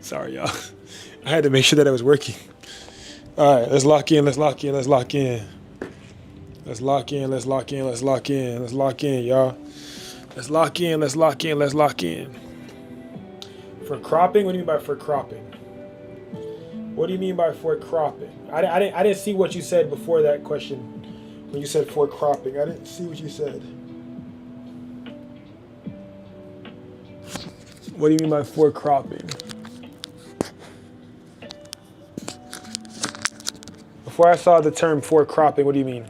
Sorry, y'all. I had to make sure that it was working. All right, let's lock in, let's lock in, let's lock in. Let's lock in, let's lock in, let's lock in, let's lock in, y'all. Let's lock in, let's lock in, let's lock in. For cropping? What do you mean by for cropping? What do you mean by for cropping? I didn't see what you said before that question. When you said for cropping, I didn't see what you said. What do you mean by for cropping? Before I saw the term for cropping, what do you mean?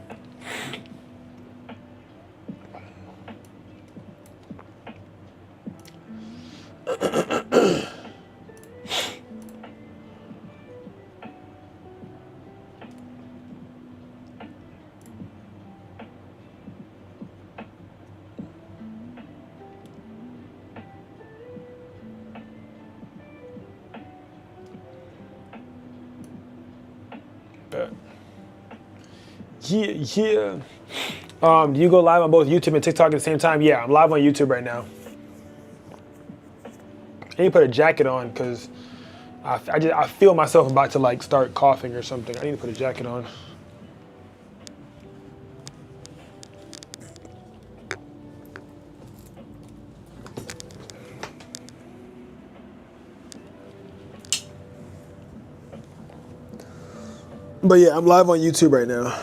Yeah. Do you go live on both YouTube and TikTok at the same time? Yeah, I'm live on YouTube right now. I need to put a jacket on because I feel myself about to like start coughing or something. I need to put a jacket on. But yeah, I'm live on YouTube right now.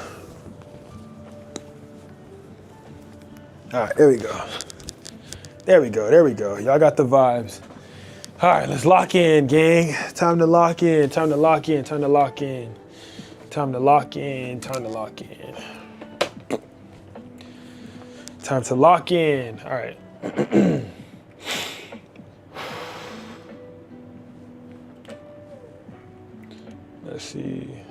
All right, there we go. There we go, there we go. Y'all got the vibes. All right, let's lock in, gang. Time to lock in, time to lock in, time to lock in. Time to lock in, time to lock in. Time to lock in, all right. Let's see.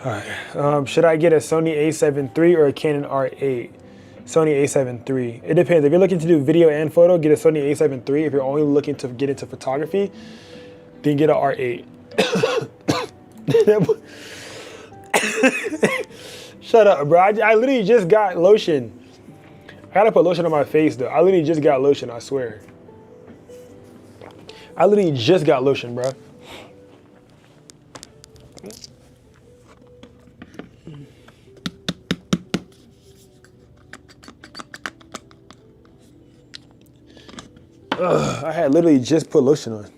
All right, should I get a Sony a7 III or a Canon R8? Sony a7 III. It depends. If you're looking to do video and photo, get a Sony a7 III. If you're only looking to get into photography, then get an R8. Shut up, bro. I literally just got lotion. I gotta put lotion on my face, though. I literally just got lotion, I swear. I literally just got lotion, bro. I had literally just put lotion on.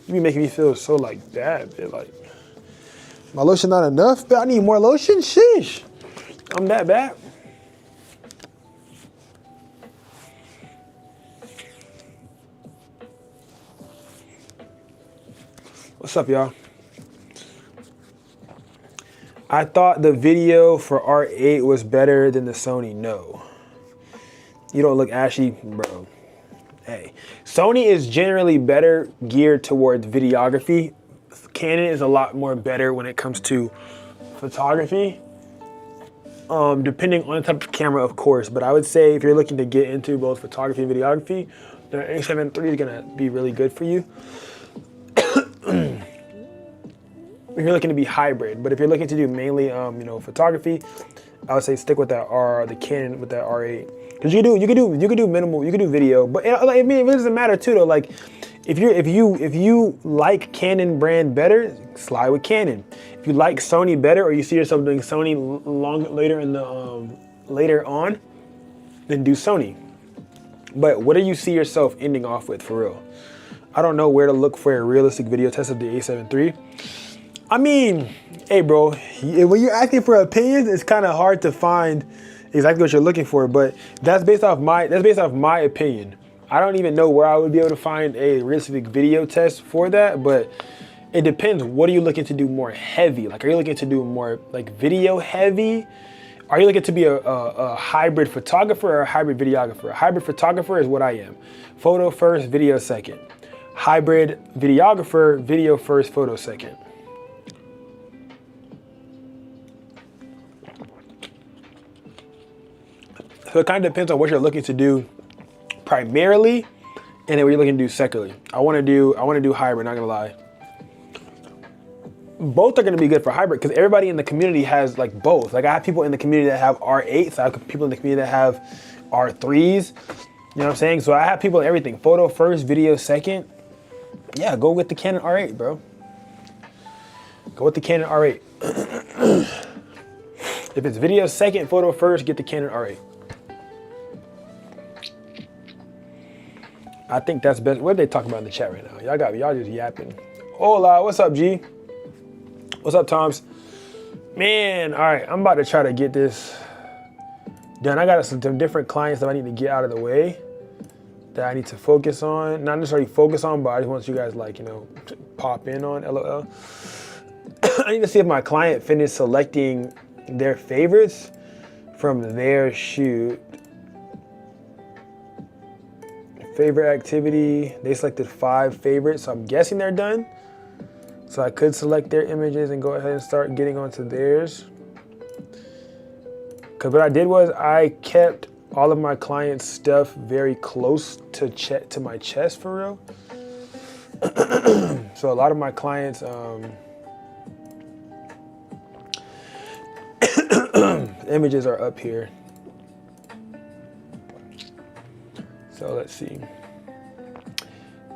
You be making me feel so like bad, man. Like, my lotion not enough? I need more lotion? Sheesh. I'm that bad. What's up, y'all? I thought the video for R8 was better than the Sony. No. You don't look ashy, bro. Hey, Sony is generally better geared towards videography. Canon is a lot more better when it comes to photography, depending on the type of camera, of course. But I would say if you're looking to get into both photography and videography, the a7 III is gonna be really good for you. If you're looking to be hybrid, but if you're looking to do mainly, you know, photography, I would say stick with that the Canon with that R8. Cause you can do minimal, you can do video, but I mean, it doesn't matter too though. Like, if you like Canon brand better, slide with Canon. If you like Sony better, or you see yourself doing Sony later on, then do Sony. But what do you see yourself ending off with for real? I don't know where to look for a realistic video test of the a7 III. I mean, hey bro, when you're asking for opinions, it's kind of hard to find exactly what you're looking for, but that's based off my opinion. I don't even know where I would be able to find a realistic video test for that, but it depends. What are you looking to do more heavy? Like, are you looking to do more like video heavy? Are you looking to be a hybrid photographer or a hybrid videographer? A hybrid photographer is what I am. Photo first, video second. Hybrid videographer, video first, photo second. So it kind of depends on what you're looking to do primarily, and then what you're looking to do secularly. I want to do hybrid, not gonna lie. Both are gonna be good for hybrid because everybody in the community has like both. Like I have people in the community that have R8s, I have people in the community that have R3s. You know what I'm saying? So I have people in everything. Photo first, video second. Yeah, go with the Canon R8, bro. Go with the Canon R8. If it's video second, photo first, get the Canon R8. I think that's best. What are they talking about in the chat right now? Y'all just yapping. Hola, what's up, G? What's up, Toms? Man, all right, I'm about to try to get this done. I got some different clients that I need to get out of the way that I need to focus on. Not necessarily focus on, but I just want you guys like, you know, to pop in on, LOL. I need to see if my client finished selecting their favorites from their shoot. Favorite activity, they selected 5 favorites, so I'm guessing they're done. So I could select their images and go ahead and start getting onto theirs. Because what I did was I kept all of my clients' stuff very close to my chest for real. So a lot of my clients, images are up here. So let's see.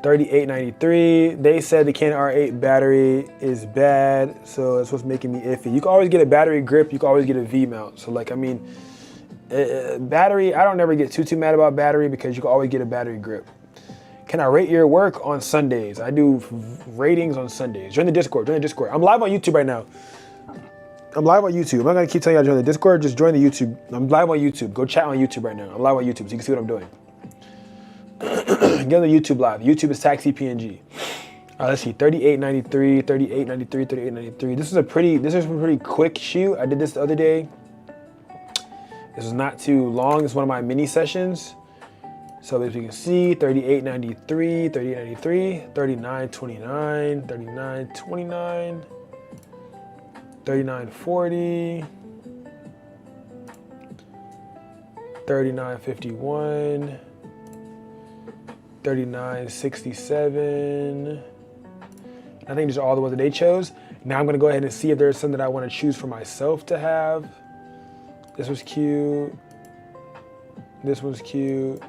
3893. They said the Canon R8 battery is bad, so that's what's making me iffy. You can always get a battery grip. You can always get a V mount. So like, I mean, battery. I don't never get too mad about battery because you can always get a battery grip. Can I rate your work on Sundays? I do ratings on Sundays. Join the Discord. Join the Discord. I'm live on YouTube right now. I'm live on YouTube. I'm not gonna keep telling you how to join the Discord. Just join the YouTube. I'm live on YouTube. Go chat on YouTube right now. I'm live on YouTube, so you can see what I'm doing. Get on the YouTube live. YouTube is Taxi PNG. Let's see, 3893, 3893, 3893. This is a pretty quick shoot. I did this the other day. This is not too long. It's one of my mini sessions. So as you can see, 3893, 3893, 3929, 3929, 3940, 3951. 3967. I think these are all the ones that they chose. Now I'm gonna go ahead and see if there's some that I wanna choose for myself to have. This was cute. This one's cute.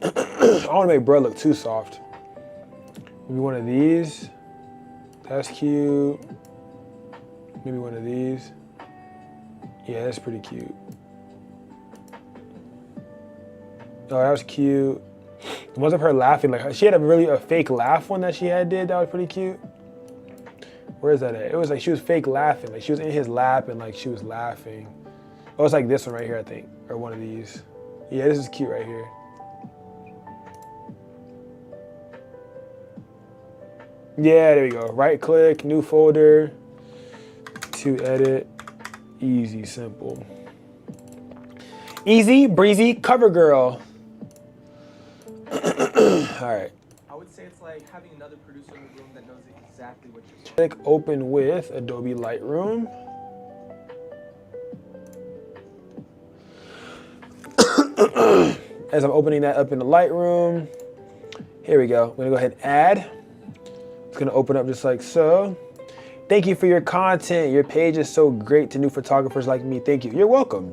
I don't wanna make bro look too soft. Maybe one of these. That's cute. Maybe one of these. Yeah, that's pretty cute. Oh, that was cute. The ones of her laughing, like she had a fake laugh one that she did that was pretty cute. Where is that at? It was like she was fake laughing, like she was in his lap and like she was laughing. Oh, it's like this one right here, I think, or one of these. Yeah, this is cute right here. Yeah, there we go. Right click, new folder, to edit, easy, simple. Easy, breezy, cover girl. All right. I would say it's like having another producer in the room that knows exactly what you're doing. Click open with Adobe Lightroom. As I'm opening that up in the Lightroom, here we go. I'm gonna go ahead and add. It's gonna open up just like so. Thank you for your content. Your page is so great to new photographers like me. Thank you. You're welcome.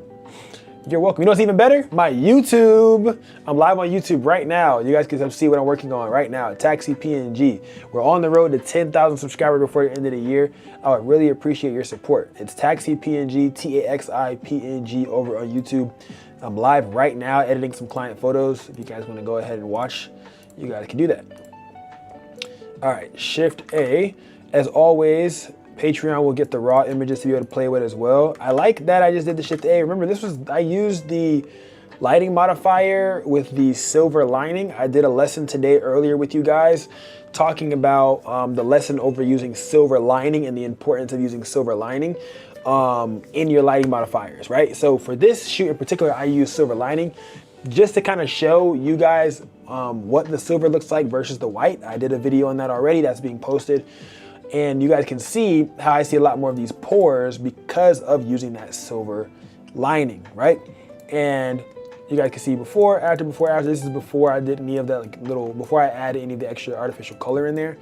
You're welcome. You know what's even better? My YouTube. I'm live on YouTube right now. You guys can see what I'm working on right now. Taxi PNG. We're on the road to 10,000 subscribers before the end of the year. I would really appreciate your support. It's Taxi PNG, TAXI-PNG over on YouTube. I'm live right now editing some client photos. If you guys want to go ahead and watch, you guys can do that. All right, Shift A. As always, Patreon will get the raw images to be able to play with as well. I like that I just did the Shift A. Remember, I used the lighting modifier with the silver lining. I did a lesson today earlier with you guys talking about the lesson over using silver lining and the importance of using silver lining in your lighting modifiers, right? So for this shoot in particular, I use silver lining just to kind of show you guys what the silver looks like versus the white. I did a video on that already that's being posted. And you guys can see how I see a lot more of these pores because of using that silver lining, right? And you guys can see before, after, before, after. This is before I did any of that like before I added any of the extra artificial color in there.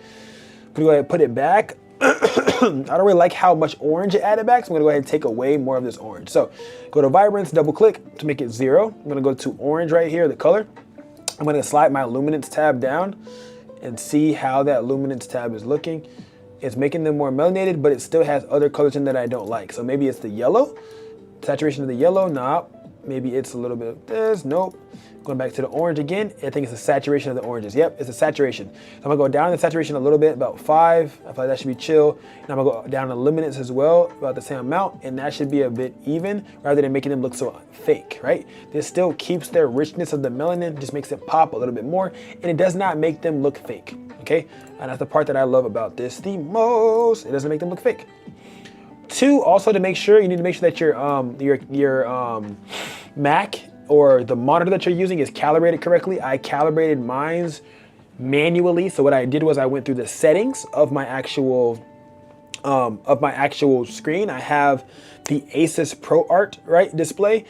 I'm gonna go ahead and put it back. I don't really like how much orange it added back, so I'm gonna go ahead and take away more of this orange. So go to vibrance, double click to make it 0. I'm gonna go to orange right here, the color. I'm gonna slide my luminance tab down and see how that luminance tab is looking. It's making them more melanated, but it still has other colors in that I don't like. So maybe it's the yellow, saturation of the yellow, nah. Maybe it's a little bit of this, nope. Going back to the orange again, I think it's the saturation of the oranges. Yep, it's a saturation. So I'm gonna go down the saturation a little bit, about 5. I feel like that should be chill. And I'm gonna go down the luminance as well, about the same amount, and that should be a bit even, rather than making them look so fake, right? This still keeps their richness of the melanin, just makes it pop a little bit more, and it does not make them look fake, okay? And that's the part that I love about this the most. It doesn't make them look fake. 2, also to make sure, you need to make sure that your Mac or the monitor that you're using is calibrated correctly. I calibrated mine's manually. So what I did was I went through the settings of my actual screen. I have the Asus ProArt, right, display.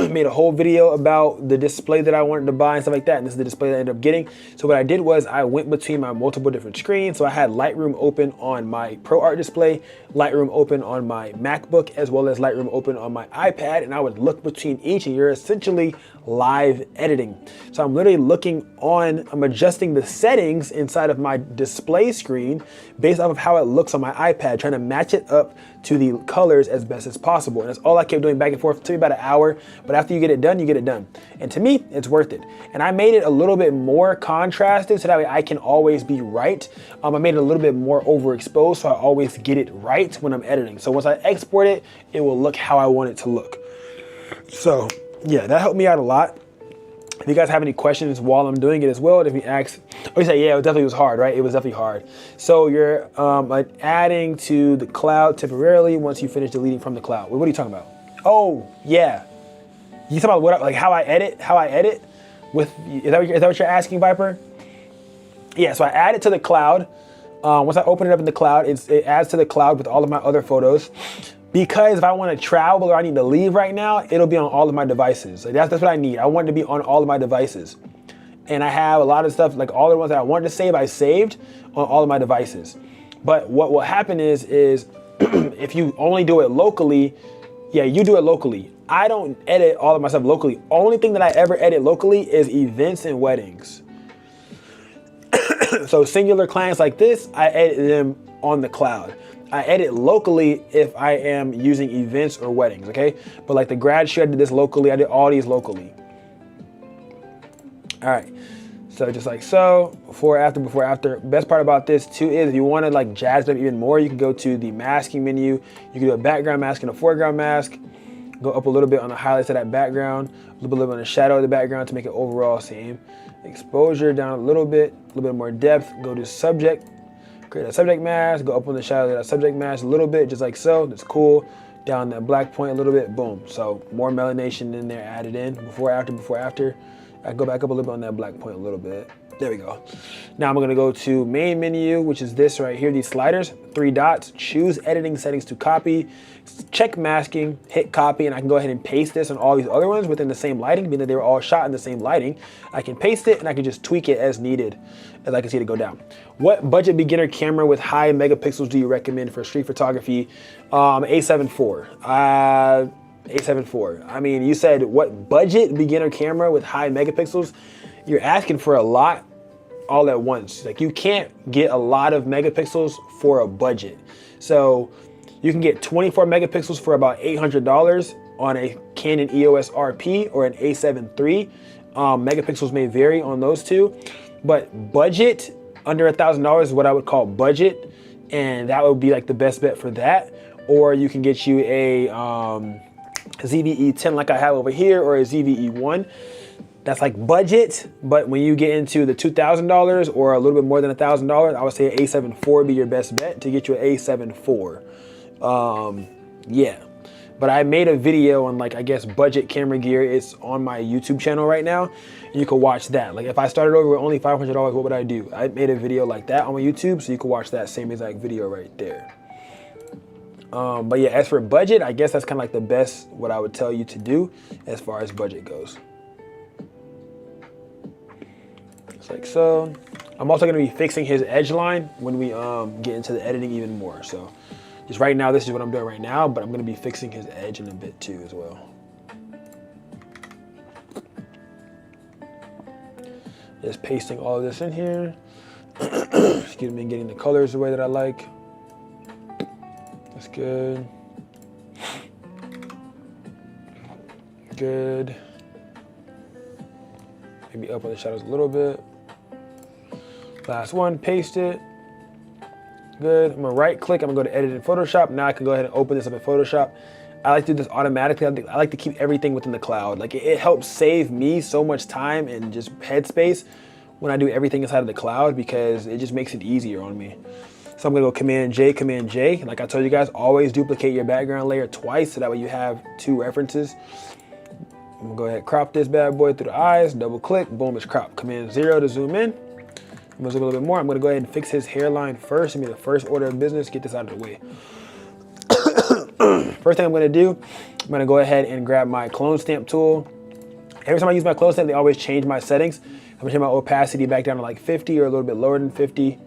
Made a whole video about the display that I wanted to buy and stuff like that, and this is the display that I ended up getting. So what I did was I went between my multiple different screens. So I had Lightroom open on my ProArt display, Lightroom open on my MacBook, as well as Lightroom open on my iPad, and I would look between each, and you're essentially live editing. So I'm literally I'm adjusting the settings inside of my display screen based off of how it looks on my iPad, trying to match it up to the colors as best as possible. And that's all I kept doing back and forth. It took me about an hour, but after you get it done, you get it done. And to me, it's worth it. And I made it a little bit more contrasted so that way I can always be right. I made it a little bit more overexposed so I always get it right when I'm editing. So once I export it, it will look how I want it to look. So yeah, that helped me out a lot. If you guys have any questions while I'm doing it as well, if you ask, you say, yeah, it definitely was hard, right? It was definitely hard. So you're adding to the cloud temporarily once you finish deleting from the cloud. What are you talking about? Oh, yeah. You talking about like how I edit with, is that what you're asking, Viper? Yeah, so I add it to the cloud. Once I open it up in the cloud, it adds to the cloud with all of my other photos. Because if I want to travel or I need to leave right now, it'll be on all of my devices. Like that's what I need. I want it to be on all of my devices. And I have a lot of stuff, like all the ones that I wanted to save, I saved on all of my devices. But what will happen is if you only do it locally, yeah, you do it locally. I don't edit all of my stuff locally. Only thing that I ever edit locally is events and weddings. So singular clients like this, I edit them on the cloud. I edit locally if I am using events or weddings, okay? But like the grad shoot, I did this locally. I did all these locally. All right, so just like so, before, after. Best part about this too is if you wanna like jazz it up even more, you can go to the masking menu. You can do a background mask and a foreground mask. Go up a little bit on the highlights of that background, a little bit on the shadow of the background to make it overall same. Exposure down a little bit more depth. Go to subject. Create a subject mask, go up on the shadow of that subject mask a little bit, just like so. That's cool. Down that black point a little bit, boom. So more melanation in there added in. Before, after. I go back up a little bit on that black point a little bit. There we go. Now I'm gonna go to main menu, which is this right here, these sliders, 3 dots, choose editing settings to copy, check masking, hit copy, and I can go ahead and paste this on all these other ones within the same lighting, being that they were all shot in the same lighting. I can paste it and I can just tweak it as needed, as I can see it go down. What budget beginner camera with high megapixels do you recommend for street photography? A7 IV. A7 IV. I mean, you said what budget beginner camera with high megapixels? You're asking for a lot all at once. Like you can't get a lot of megapixels for a budget. So you can get 24 megapixels for about $800 on a Canon EOS RP or an A7 III. Megapixels may vary on those two, but budget under $1,000 is what I would call budget, and that would be like the best bet for that. Or you can get you a ZVE 10 like I have over here, or a ZVE 1. That's like budget, but when you get into the $2,000 or a little bit more than $1,000, I would say an A7 IV would be your best bet to get you an A7 IV. Yeah, but I made a video on like, I guess, budget camera gear. It's on my YouTube channel right now. You can watch that. Like if I started over with only $500, what would I do? I made a video like that on my YouTube, so you can watch that same exact video right there. But yeah, as for budget, I guess that's kind of like the best, what I would tell you to do as far as budget goes. Just like so. I'm also gonna be fixing his edge line when we get into the editing even more. So just right now, this is what I'm doing right now, but I'm gonna be fixing his edge in a bit too as well. Just pasting all of this in here. Excuse me, getting the colors the way that I like. That's good. Good. Maybe up on the shadows a little bit. Last one, paste it. Good. I'm gonna right click, I'm gonna go to edit in Photoshop. Now I can go ahead and open this up in Photoshop. I like to do this automatically. I like to keep everything within the cloud. Like it helps save me so much time and just headspace when I do everything inside of the cloud, because it just makes it easier on me. So I'm gonna go Command J. Like I told you guys, always duplicate your background layer twice so that way you have two references. I'm gonna go ahead and crop this bad boy through the eyes, double click, boom, it's cropped. Command 0 to zoom in. I'm gonna zoom a little bit more. I'm gonna go ahead and fix his hairline first. I mean, the first order of business, get this out of the way. First thing I'm gonna do, I'm gonna go ahead and grab my clone stamp tool. Every time I use my clone stamp, they always change my settings. I'm gonna turn my opacity back down to like 50 or a little bit lower than 50.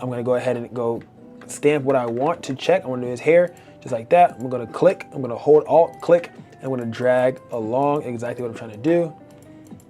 I'm gonna go ahead and go stamp what I want to check. I wanna do his hair, just like that. I'm gonna click, I'm gonna hold Alt, click, and I'm gonna drag along exactly what I'm trying to do.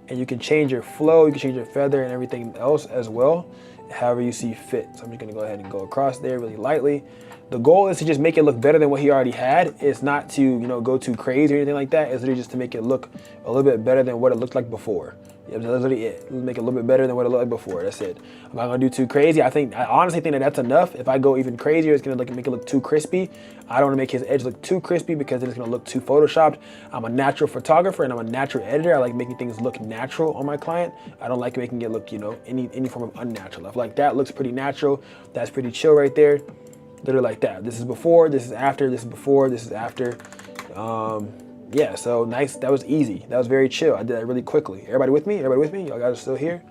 And you can change your flow, you can change your feather and everything else as well, however you see fit. So I'm just gonna go ahead and go across there really lightly. The goal is to just make it look better than what he already had. It's not to, you know, go too crazy or anything like that. It's literally just to make it look a little bit better than what it looked like before. Yeah, that's literally it. Make it a little bit better than what it looked like before. That's it. I'm not gonna do too crazy. I honestly think that that's enough. If I go even crazier, it's gonna make it look too crispy. I don't wanna make his edge look too crispy because then it's gonna look too photoshopped. I'm a natural photographer and I'm a natural editor. I like making things look natural on my client. I don't like making it look, you know, any form of unnatural. I feel like that looks pretty natural. That's pretty chill right there. Literally like that. This is before, this is after, this is before, this is after. Yeah, so nice. That was easy. That was very chill. I did that really quickly. Everybody with me? Everybody with me? Y'all guys are still here?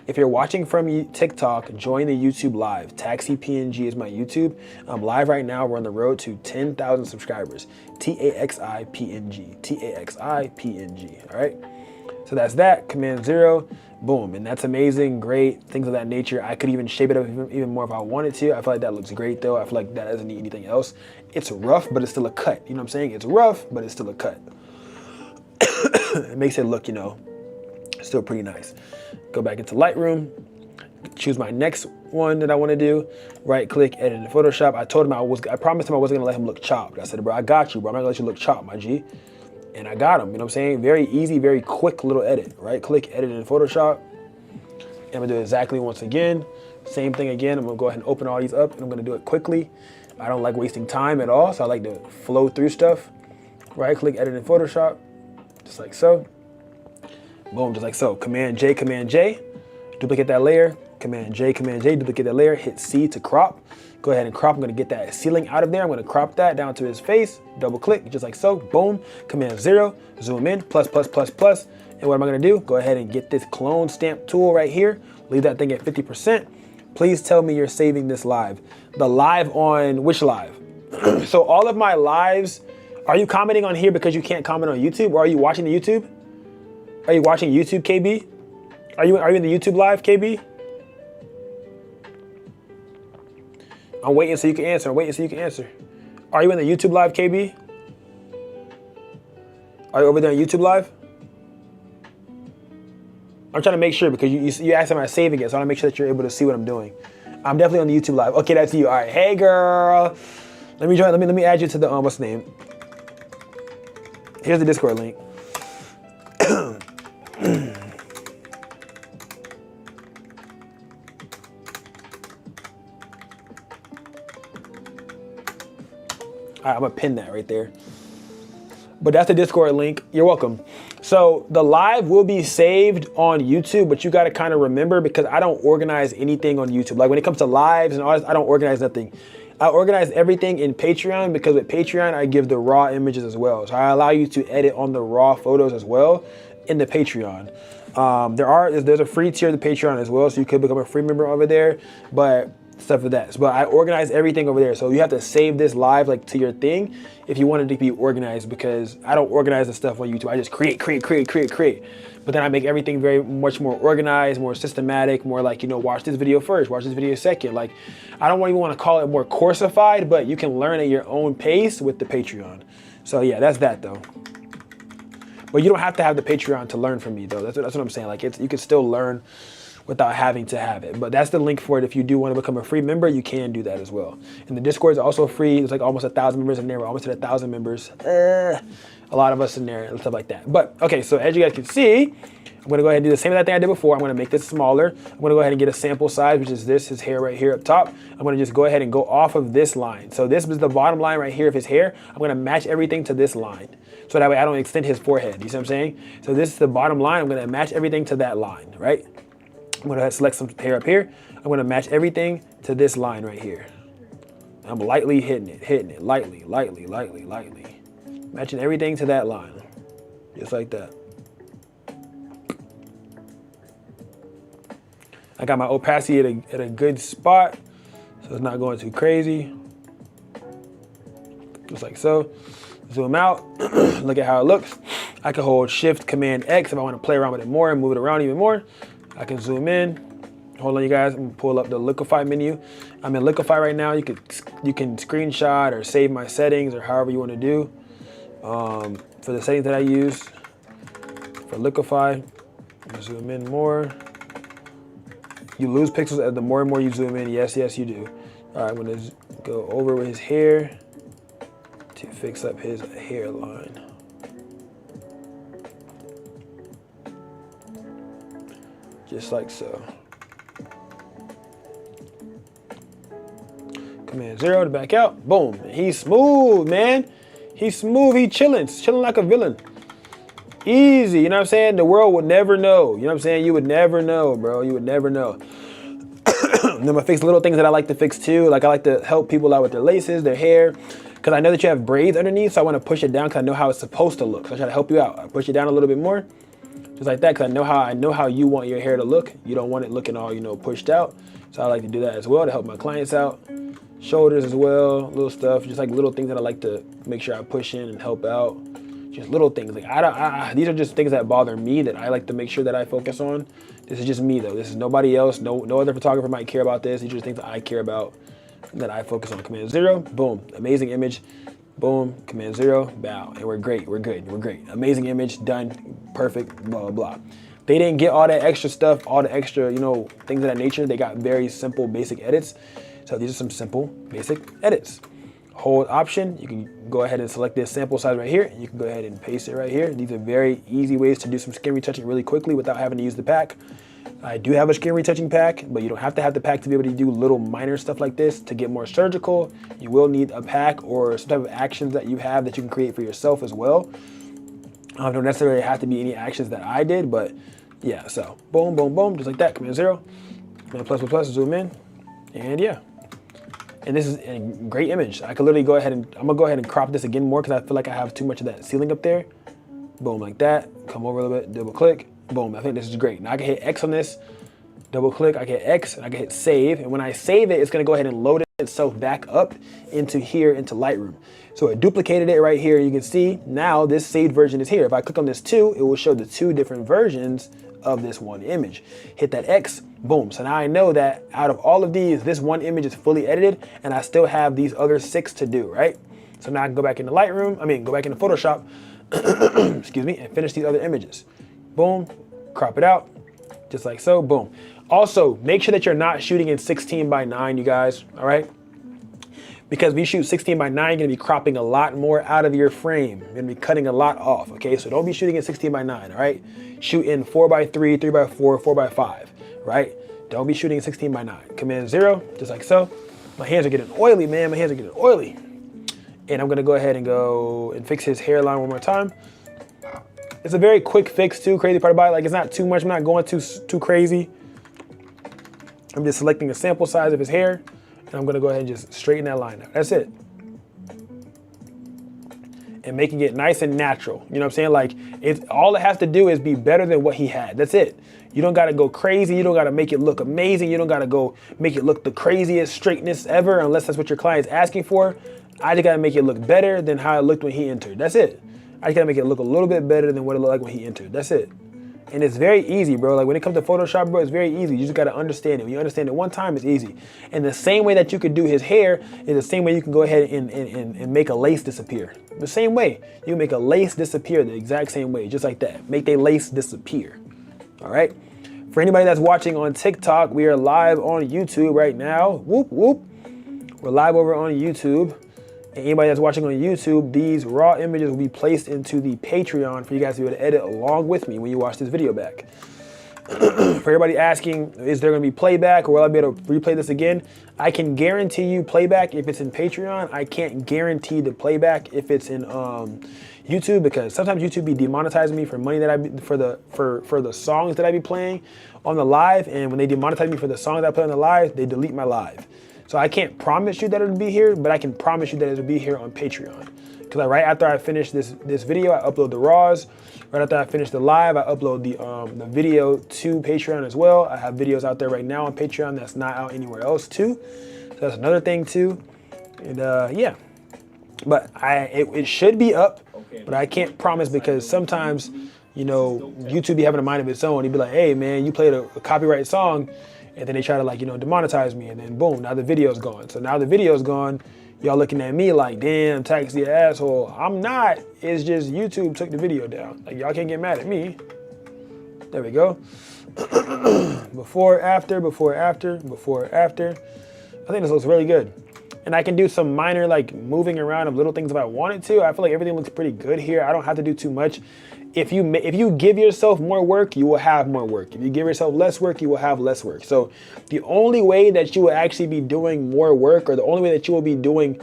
If you're watching from TikTok, join the YouTube live. Taxi PNG is my YouTube. I'm live right now. We're on the road to 10,000 subscribers. TAXIPNG. TAXIPNG. All right. So that's that. Command 0. Boom. And that's amazing. Great. Things of that nature. I could even shape it up even more if I wanted to. I feel like that looks great though. I feel like that doesn't need anything else. It's rough, but it's still a cut. You know what I'm saying? It's rough, but it's still a cut. It makes it look, you know, still pretty nice. Go back into Lightroom, choose my next one that I want to do. Right click, edit in Photoshop. I told him I promised him I wasn't gonna let him look chopped. I said, bro, I got you, bro. I'm not gonna let you look chopped, my G. And I got him, you know what I'm saying? Very easy, very quick little edit. Right click, edit in Photoshop. And I'm gonna do it exactly once again. Same thing again. I'm gonna go ahead and open all these up and I'm gonna do it quickly. I don't like wasting time at all, so I like to flow through stuff. Right click, edit in Photoshop, just like so. Boom, just like so. Command J, duplicate that layer. Command J, duplicate that layer. Hit C to crop. Go ahead and crop. I'm gonna get that ceiling out of there. I'm gonna crop that down to his face. Double click, just like so. Boom. Command 0, zoom in, plus. And what am I gonna do? Go ahead and get this clone stamp tool right here. Leave that thing at 50%. Please tell me you're saving this live. The live on which live? So all of my lives, are you commenting on here because you can't comment on YouTube, or are you watching the YouTube? Are you watching YouTube, KB? Are you in the YouTube live, KB? I'm waiting so you can answer. Are you in the YouTube live, KB? Are you over there on YouTube live? I'm trying to make sure because you asked, am I saving it? So I want to make sure that you're able to see what I'm doing. I'm definitely on the YouTube live. Okay, that's you. All right, hey girl. Let me join. Let me add you to the what's the name? Here's the Discord link. All right, I'm gonna pin that right there. But that's the Discord link. You're welcome. So the live will be saved on YouTube, but you got to kind of remember, because I don't organize anything on YouTube. Like when it comes to lives and all this, I don't organize nothing. I organize everything in Patreon, because with Patreon, I give the raw images as well. So I allow you to edit on the raw photos as well in the Patreon. There's a free tier of the Patreon as well, so you could become a free member over there. But stuff of that. But I organize everything over there. So you have to save this live like to your thing if you want it to be organized, because I don't organize the stuff on YouTube. I just create. But then I make everything very much more organized, more systematic, more like, you know, watch this video first, watch this video second. Like, I don't even want to call it more coursified, but you can learn at your own pace with the Patreon. So yeah, that's that though. But you don't have to have the Patreon to learn from me though. That's what I'm saying. Like, you can still learn without having to have it. But that's the link for it. If you do want to become a free member, you can do that as well. And the Discord is also free. There's like almost 1,000 members in there. We're almost at 1,000 members. A lot of us in there and stuff like that. But okay, so as you guys can see, I'm gonna go ahead and do the same thing I did before. I'm gonna make this smaller. I'm gonna go ahead and get a sample size, which is his hair right here up top. I'm gonna just go ahead and go off of this line. So this is the bottom line right here of his hair. I'm gonna match everything to this line. So that way I don't extend his forehead. You see what I'm saying? So this is the bottom line. I'm gonna match everything to that line, right? I'm gonna select some hair up here. I'm gonna match everything to this line right here. I'm lightly hitting it, lightly. Matching everything to that line, just like that. I got my opacity at a good spot, so it's not going too crazy. Just like so. Zoom out, look at how it looks. I can hold Shift Command X if I wanna play around with it more and move it around even more. I can zoom in. Hold on, you guys. I'm gonna pull up the Liquify menu. I'm in Liquify right now. You can screenshot or save my settings or however you want to do. For the settings that I use for Liquify, I'm gonna zoom in more. You lose pixels the more and more you zoom in. Yes, you do. All right, I'm gonna go over with his hair to fix up his hairline. Just like so. Command 0 to back out. Boom. He's smooth, man. He's smooth. He's chilling like a villain. Easy. You know what I'm saying? The world would never know. You know what I'm saying? You would never know, bro. You would never know. Then I'm gonna fix little things that I like to fix too. Like I like to help people out with their laces, their hair. Because I know that you have braids underneath, so I want to push it down because I know how it's supposed to look. So I try to help you out. I push it down a little bit more. Just like that, because I know how you want your hair to look. You don't want it looking all, you know, pushed out. So I like to do that as well to help my clients out. Shoulders as well, little stuff, just like little things that I like to make sure I push in and help out. Just little things. Like these are just things that bother me that I like to make sure that I focus on. This is just me though. This is nobody else. No other photographer might care about this. These are just things that I care about, that I focus on. Command 0, boom, amazing image. Boom, Command 0, bow, and we're great, we're good, we're great. Amazing image, done, perfect, blah, blah, blah. They didn't get all that extra stuff, all the extra, you know, things of that nature. They got very simple, basic edits. So these are some simple, basic edits. Hold Option, you can go ahead and select this sample size right here, and you can go ahead and paste it right here. These are very easy ways to do some skin retouching really quickly without having to use the pack. I do have a skin retouching pack, but you don't have to have the pack to be able to do little minor stuff like this. To get more surgical, you will need a pack or some type of actions that you have that you can create for yourself as well. Don't necessarily have to be any actions that I did, but yeah, so boom, boom, boom, just like that, Command 0. Command plus, zoom in, and yeah. And this is a great image. I could literally go ahead and, I'm gonna go ahead and crop this again more because I feel like I have too much of that ceiling up there. Boom, like that, come over a little bit, double click. Boom, I think this is great. Now I can hit X on this, double click, I can hit X, and I can hit save. And when I save it, it's gonna go ahead and load itself back up into here, into Lightroom. So it duplicated it right here. You can see now this saved version is here. If I click on this 2, it will show the 2 different versions of this one image. Hit that X, boom. So now I know that out of all of these, this one image is fully edited and I still have these other 6 to do, right? So now I can go back into Lightroom, go back into Photoshop, excuse me, and finish these other images. Boom, crop it out, just like so, boom. Also, make sure that you're not shooting in 16:9, you guys, all right? Because if you shoot 16:9, you're gonna be cropping a lot more out of your frame. You're gonna be cutting a lot off, okay? So don't be shooting in 16:9, all right? Shoot in 4:3, 3:4, 4:5, right? Don't be shooting in 16:9. Command 0, just like so. My hands are getting oily, man, my hands are getting oily. And I'm gonna go ahead and go and fix his hairline one more time. It's a very quick fix too. Crazy part about it, like it's not too much. I'm not going too crazy. I'm just selecting the sample size of his hair, and I'm gonna go ahead and just straighten that line out. That's it. and making it nice and natural. You know what I'm saying? Like, it's all it has to do is be better than what he had. That's it. You don't gotta go crazy. You don't gotta make it look amazing. You don't gotta go make it look the craziest straightness ever, unless that's what your client's asking for. I just gotta make it look better than how it looked when he entered. That's it. I just gotta make it look a little bit better than what it looked like when he entered. That's it. And it's very easy, bro. Like when it comes to Photoshop, bro, it's very easy. You just gotta understand it. When you understand it one time, it's easy. And the same way that you could do his hair is the same way you can go ahead and make a lace disappear. The same way. You can make a lace disappear the exact same way, just like that. Make their lace disappear. All right? For anybody that's watching on TikTok, we are live on YouTube right now. Whoop, whoop. We're live over on YouTube. And anybody that's watching on YouTube, these raw images will be placed into the Patreon for you guys to be able to edit along with me when you watch this video back. For everybody asking, is there gonna be playback or will I be able to replay this again? I can guarantee you playback if it's in Patreon. I can't guarantee the playback if it's in YouTube, because sometimes YouTube be demonetizing me for money that I be, for the songs that I be playing on the live, and when they demonetize me for the songs that I play on the live, they delete my live. So I can't promise you that it'll be here, but I can promise you that it'll be here on Patreon. Because right after I finish this video, I upload the raws. Right after I finish the live, I upload the video to Patreon as well. I have videos out there right now on Patreon that's not out anywhere else too. So that's another thing too. And yeah, but it should be up, but I can't promise because sometimes, you know, YouTube be having a mind of its own. He'd be like, hey man, you played a copyright song, and then they try to, like, you know, demonetize me, and then boom, now the video's gone. So now the video's gone, y'all looking at me like, damn, Taxi asshole. I'm not, it's just YouTube took the video down. Like, y'all can't get mad at me. There we go. Before, after, before, after, before, after. I think this looks really good. And I can do some minor, like, moving around of little things if I wanted to. I feel like everything looks pretty good here. I don't have to do too much. If you give yourself more work, you will have more work. If you give yourself less work, you will have less work. So the only way that you will actually be doing more work, or the only way that you will be doing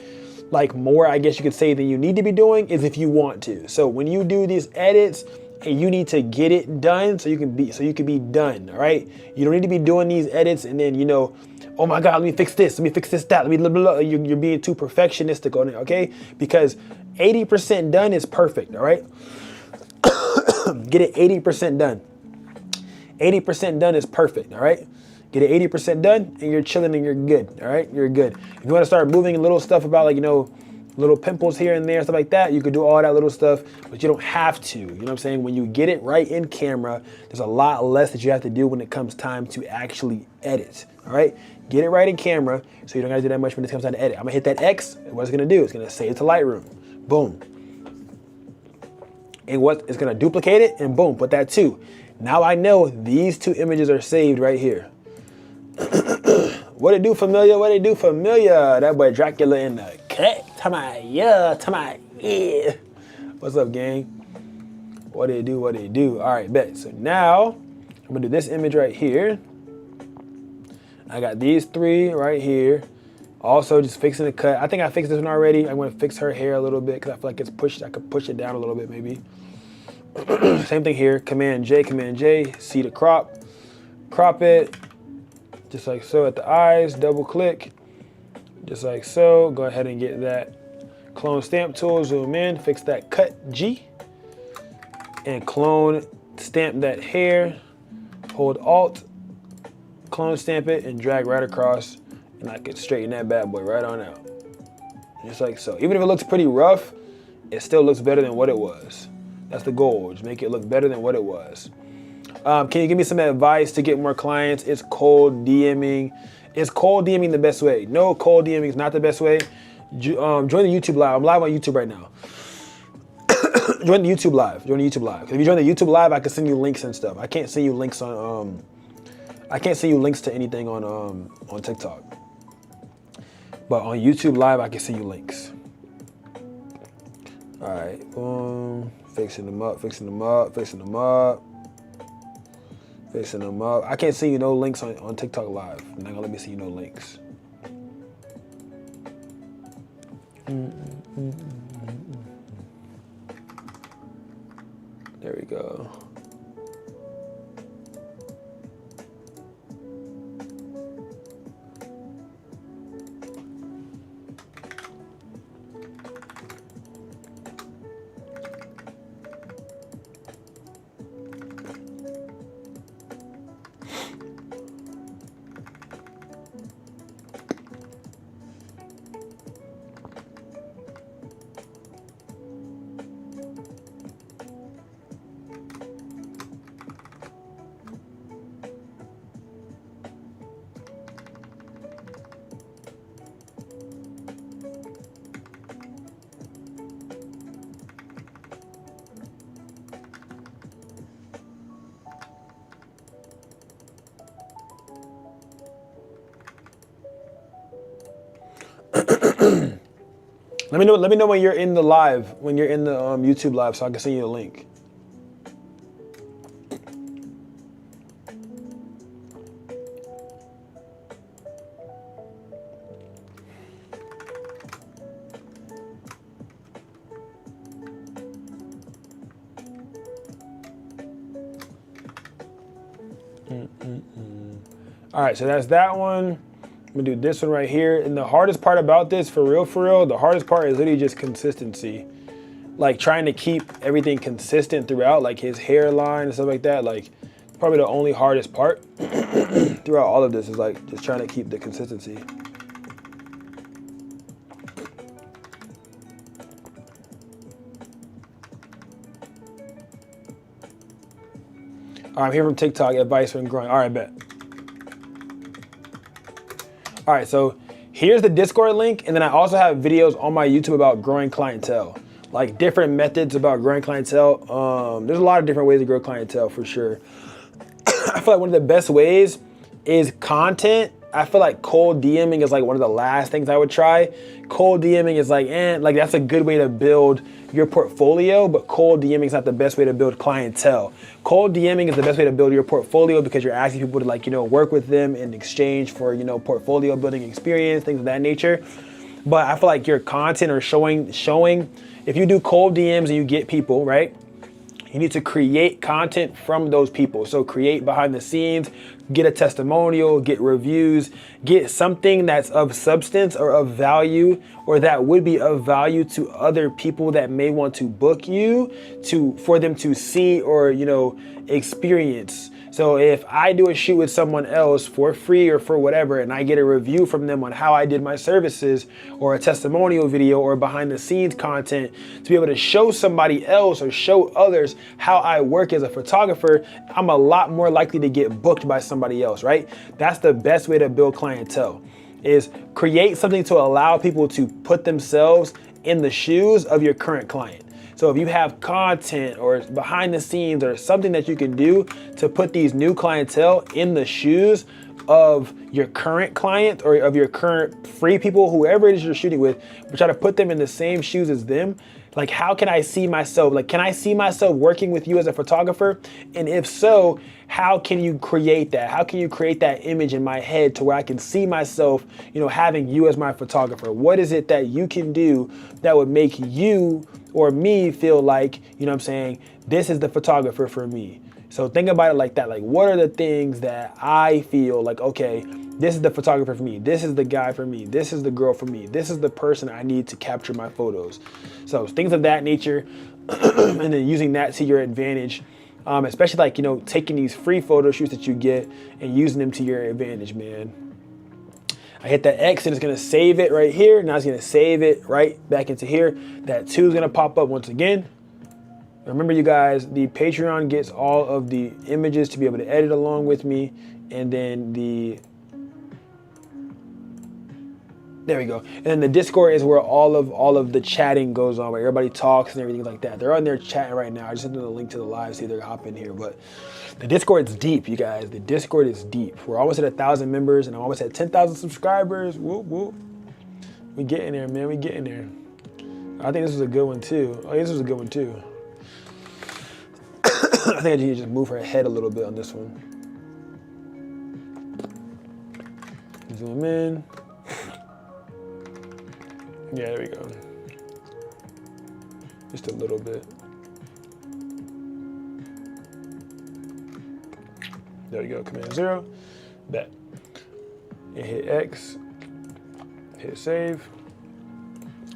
like more, I guess you could say, than you need to be doing, is if you want to. So when you do these edits, and you need to get it done so you can be done, all right? You don't need to be doing these edits and then, you know, oh my God, let me fix this, that, let me blah, blah, blah. You're being too perfectionistic on it, okay? Because 80% done is perfect, all right? Get it 80% done. 80% done is perfect, all right? Get it 80% done and you're chilling and you're good, all right? You're good. If you want to start moving little stuff about, like, you know, little pimples here and there, stuff like that, you could do all that little stuff, but you don't have to. You know what I'm saying? When you get it right in camera, there's a lot less that you have to do when it comes time to actually edit, all right? Get it right in camera so you don't gotta do that much when it comes time to edit. I'm gonna hit that X, and what it's gonna do, it's gonna save it to Lightroom. Boom. And what it's gonna duplicate it, and boom, put that too. Now I know these two images are saved right here. What it do, familiar? What it do, familiar? That boy Dracula in the cut. Yeah. What's up, gang? What it do, what it do? All right, bet. So now I'm gonna do this image right here. I got these three right here. Also just fixing the cut. I think I fixed this one already. I'm gonna fix her hair a little bit because I feel like it's pushed. I could push it down a little bit maybe. Same thing here, Command J, see the crop it, just like so at the eyes, double click, just like so. Go ahead and get that clone stamp tool, zoom in, fix that cut G, and clone stamp that hair, hold Alt, clone stamp it, and drag right across, and I could straighten that bad boy right on out. Just like so. Even if it looks pretty rough, it still looks better than what it was. That's the goal, just make it look better than what it was. Can you give me some advice to get more clients? Is cold DMing the best way? No, cold DMing is not the best way. Join the YouTube live. I'm live on YouTube right now. Join the YouTube live. If you join the YouTube live, I can send you links and stuff. I can't send you links on I can't send you links to anything on TikTok. But on YouTube live, I can send you links. All right, boom. Fixing them up. I can't see you no links on TikTok live. They're not gonna let me see you no links. There we go. Let me know when you're in the live, when you're in the YouTube live, so I can send you the link. All right, so that's that one. I'm gonna do this one right here. And the hardest part about this, for real, the hardest part is literally just consistency. Like trying to keep everything consistent throughout, like his hairline and stuff like that. Like probably the only hardest part throughout all of this is like just trying to keep the consistency. All right, I'm here from TikTok, advice when growing. All right, bet. All right, so here's the Discord link, and then I also have videos on my YouTube about growing clientele, like different methods about growing clientele. There's a lot of different ways to grow clientele for sure. I feel like one of the best ways is content. I feel like cold DMing is like one of the last things I would try. Cold DMing is like, like that's a good way to build your portfolio, but cold DMing is not the best way to build clientele. Cold DMing is the best way to build your portfolio because you're asking people to like, work with them in exchange for, portfolio building experience, things of that nature. But I feel like your content or showing, if you do cold DMs and you get people, right? You need to create content from those people. So create behind the scenes, get a testimonial, get reviews, get something that's of substance or of value, or that would be of value to other people that may want to book you for them to see or, experience. So if I do a shoot with someone else for free or for whatever, and I get a review from them on how I did my services, or a testimonial video or behind the scenes content to be able to show somebody else or show others how I work as a photographer, I'm a lot more likely to get booked by somebody else, right? That's the best way to build clientele, is create something to allow people to put themselves in the shoes of your current client. So if you have content or behind the scenes or something that you can do to put these new clientele in the shoes of your current client or of your current free people, whoever it is you're shooting with, but try to put them in the same shoes as them. Like, how can I see myself? Like, can I see myself working with you as a photographer? And if so, how can you create that? How can you create that image in my head to where I can see myself, having you as my photographer? What is it that you can do that would make you or me feel like, this is the photographer for me? So think about it like that. Like, what are the things that I feel like, okay, this is the photographer for me. This is the guy for me. This is the girl for me. This is the person I need to capture my photos. So things of that nature, and then using that to your advantage, especially like, taking these free photo shoots that you get and using them to your advantage, man. I hit that X and it's gonna save it right here. Now it's gonna save it right back into here. That 2 is gonna pop up once again. Remember, you guys, the Patreon gets all of the images to be able to edit along with me, and then there we go. And then the Discord is where all of the chatting goes on, where everybody talks and everything like that. They're on there chatting right now. I just sent them the link to the live, see if they're hop in here. But the Discord's deep, you guys. The Discord is deep. We're almost at 1,000 members, and I'm almost at 10,000 subscribers. Whoop whoop. We getting there, man. We getting there. I think this was a good one too. Oh, this was a good one too. I think I need to just move her head a little bit on this one. Zoom in. Yeah, there we go. Just a little bit. There we go, Command 0, bet. And hit X, hit save.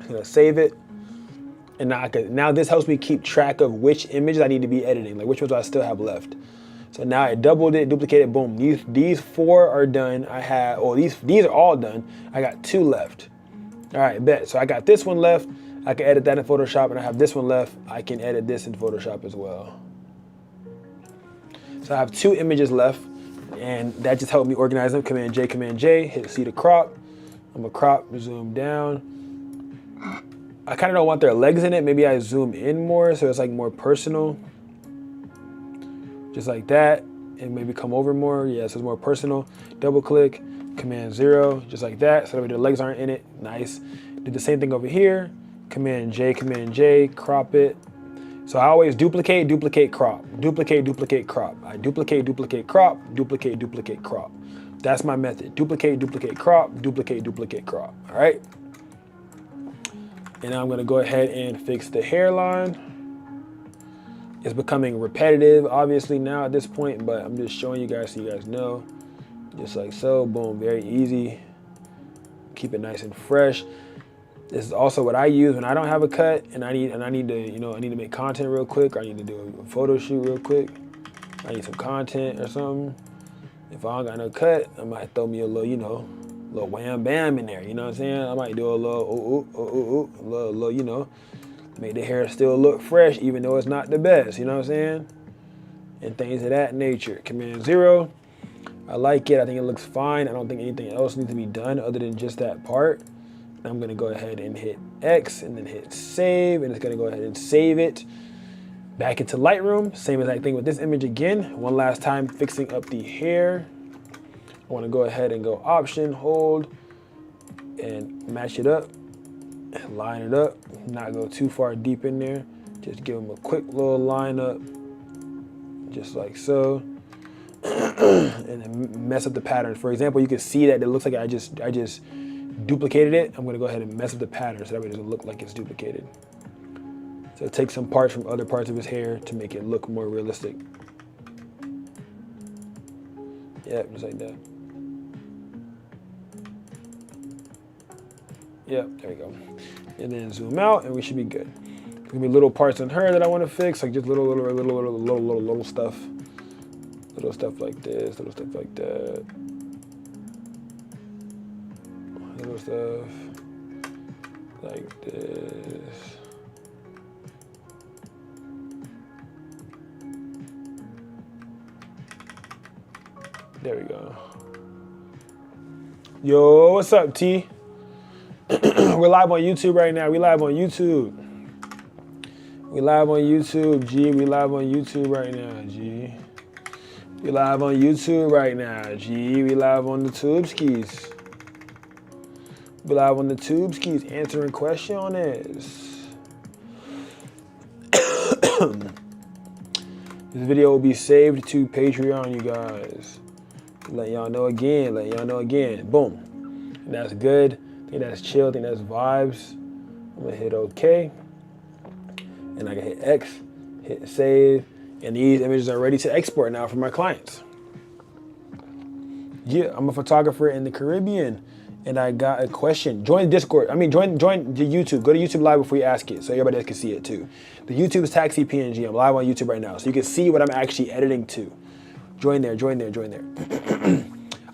I'm gonna save it. And now this helps me keep track of which images I need to be editing, like which ones I still have left. So now I doubled it, duplicated, boom. These 4 are done. These are all done. I got 2 left. All right, bet. So I got this one left. I can edit that in Photoshop, and I have this one left. I can edit this in Photoshop as well. So I have 2 images left, and that just helped me organize them. Command J, hit C to crop. I'm gonna crop, zoom down. I kind of don't want their legs in it. Maybe I zoom in more so it's like more personal. Just like that, and maybe come over more. Yeah, so it's more personal. Double click, Command 0, just like that. So that way the legs aren't in it. Nice. Do the same thing over here. Command J, crop it. So I always duplicate, duplicate, crop. Duplicate, duplicate, crop. I duplicate, duplicate, crop, duplicate, duplicate, crop. That's my method. Duplicate, duplicate, crop, duplicate, duplicate, crop. All right? And now I'm gonna go ahead and fix the hairline. It's becoming repetitive, obviously, now at this point, but I'm just showing you guys so you guys know. Just like so, boom, very easy. Keep it nice and fresh. This is also what I use when I don't have a cut and I need to, you know, I need to make content real quick, or I need to do a photo shoot real quick. I need some content or something. If I don't got no cut, I might throw me a little, you know, little wham bam in there, you know what I'm saying? I might do a little a little, you know, make the hair still look fresh even though it's not the best, you know what I'm saying? And things of that nature. Command 0. I like it, I think it looks fine. I don't think anything else needs to be done other than just that part. I'm gonna go ahead and hit X and then hit save, and it's gonna go ahead and save it back into Lightroom. Same exact thing with this image again. One last time, fixing up the hair. I wanna go ahead and go Option, hold, and match it up, and line it up. Not go too far deep in there. Just give them a quick little line up, just like so. And then mess up the pattern. For example, you can see that it looks like I just duplicated it. I'm gonna go ahead and mess up the pattern so that way it doesn't look like it's duplicated. So take some parts from other parts of his hair to make it look more realistic. Yep, just like that. Yep, there we go. And then zoom out and we should be good. There's gonna be little parts on her that I wanna fix, like just little stuff. Little stuff like this, little stuff like that. Little stuff like this. There we go. Yo, what's up, T? We're live on YouTube right now. We live on YouTube. We live on YouTube, G. We live on YouTube right now, G. We live on YouTube right now, G. We live on the Tubeskis. We live on the Tubeskis answering questions. This video will be saved to Patreon, you guys. Let y'all know again, Boom. And that's good. I think that's chill, I think that's vibes. I'm gonna hit OK. And I can hit X, hit save. And these images are ready to export now for my clients. Yeah, I'm a photographer in the Caribbean and I got a question. Join the Discord. I mean, join the YouTube. Go to YouTube Live before you ask it so everybody else can see it too. The YouTube is Taxi PNG. I'm live on YouTube right now so you can see what I'm actually editing to. Join there.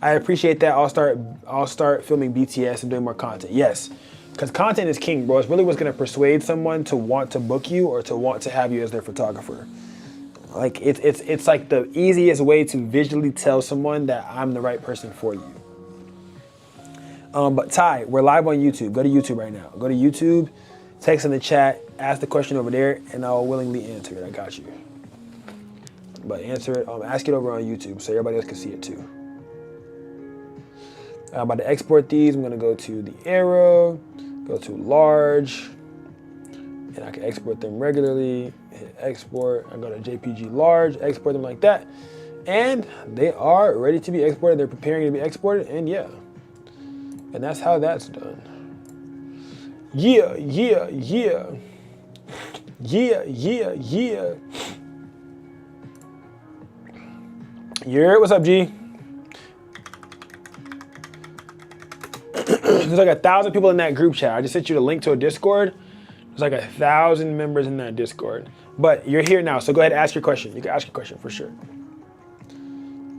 I appreciate that. I'll start filming BTS and doing more content. Yes, because content is king, bro. It's really what's gonna persuade someone to want to book you or to want to have you as their photographer. Like it's like the easiest way to visually tell someone that I'm the right person for you. But Ty, we're live on YouTube. Go to YouTube right now. Go to YouTube, text in the chat, ask the question over there, and I'll willingly answer it. I got you. But answer it, ask it over on YouTube so everybody else can see it too. I'm about to export these. I'm gonna go to the arrow, go to large, and I can export them regularly. Hit export, I go to JPG large, export them like that. And they are ready to be exported. They're preparing to be exported, and yeah. And that's how that's done. Yeah. Yeah, what's up, G? There's like 1,000 people in that group chat. I just sent you the link to a Discord. There's like 1,000 members in that Discord. But you're here now, so go ahead and ask your question. You can ask your question for sure.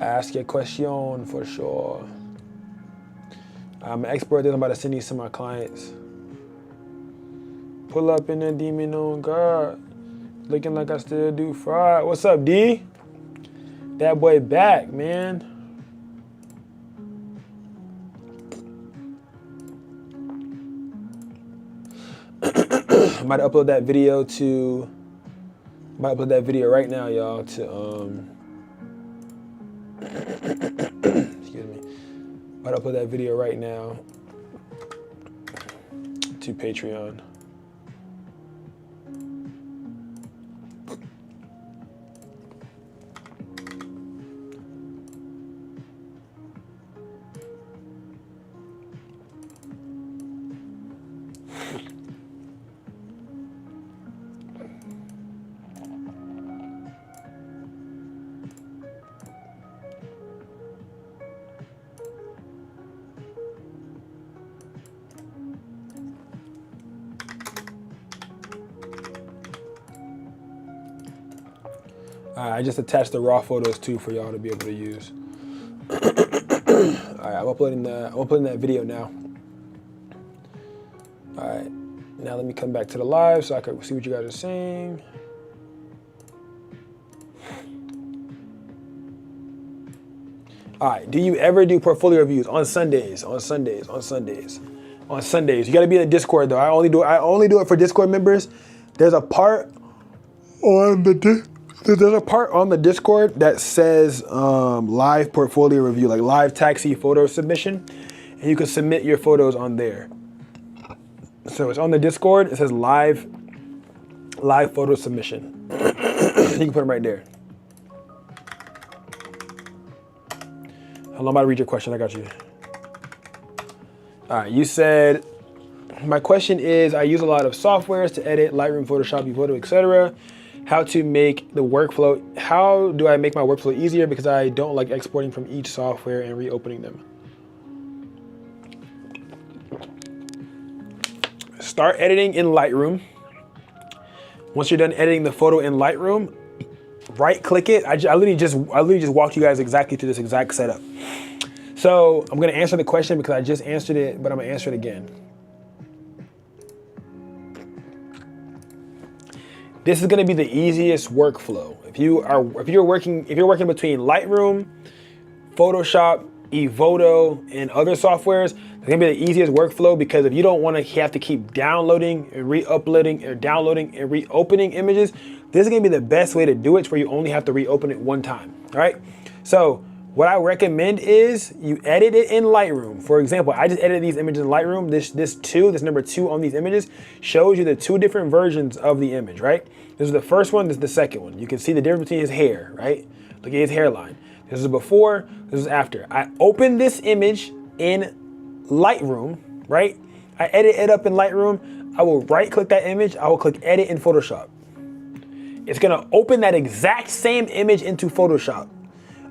Ask your question for sure. I'm gonna export this. I'm about to send these to my clients. Pull up in the demon on God. Looking like I still do fraud. What's up, D? That boy back, man. I'm about to upload that video to, right now, y'all, to, excuse me. I'm about to upload that video right now to Patreon. I just attached the raw photos too for y'all to be able to use. All right, I'm uploading that video now. All right, now let me come back to the live so I can see what you guys are saying. All right, do you ever do portfolio reviews on Sundays? On Sundays. You got to be in the Discord though. I only do it for Discord members. There's a part on the Discord that says live portfolio review, like live taxi photo submission, and you can submit your photos on there. So it's on the Discord. It says live photo submission. You can put them right there. I'm about to read your question. I got you. All right, you said, my question is, I use a lot of softwares to edit, Lightroom, Photoshop, ePhoto, etc. How to make the workflow, how do I make my workflow easier? Because I don't like exporting from each software and reopening them. Start editing in Lightroom. Once you're done editing the photo in Lightroom, right click it. I literally just walked you guys exactly through this exact setup. So I'm gonna answer the question because I just answered it, but I'm gonna answer it again. This is gonna be the easiest workflow. If you're working between Lightroom, Photoshop, ePhoto, and other softwares, it's gonna be the easiest workflow because if you don't wanna have to keep downloading and re-uploading or downloading and reopening images, this is gonna be the best way to do it where you only have to reopen it one time, all right? So what I recommend is you edit it in Lightroom. For example, I just edited these images in Lightroom. This number 2 on these images shows you the 2 different versions of the image, right? This is the first one, this is the second one. You can see the difference between his hair, right? Look at his hairline. This is before, this is after. I opened this image in Lightroom, right? I edit it up in Lightroom. I will right click that image. I will click edit in Photoshop. It's gonna open that exact same image into Photoshop.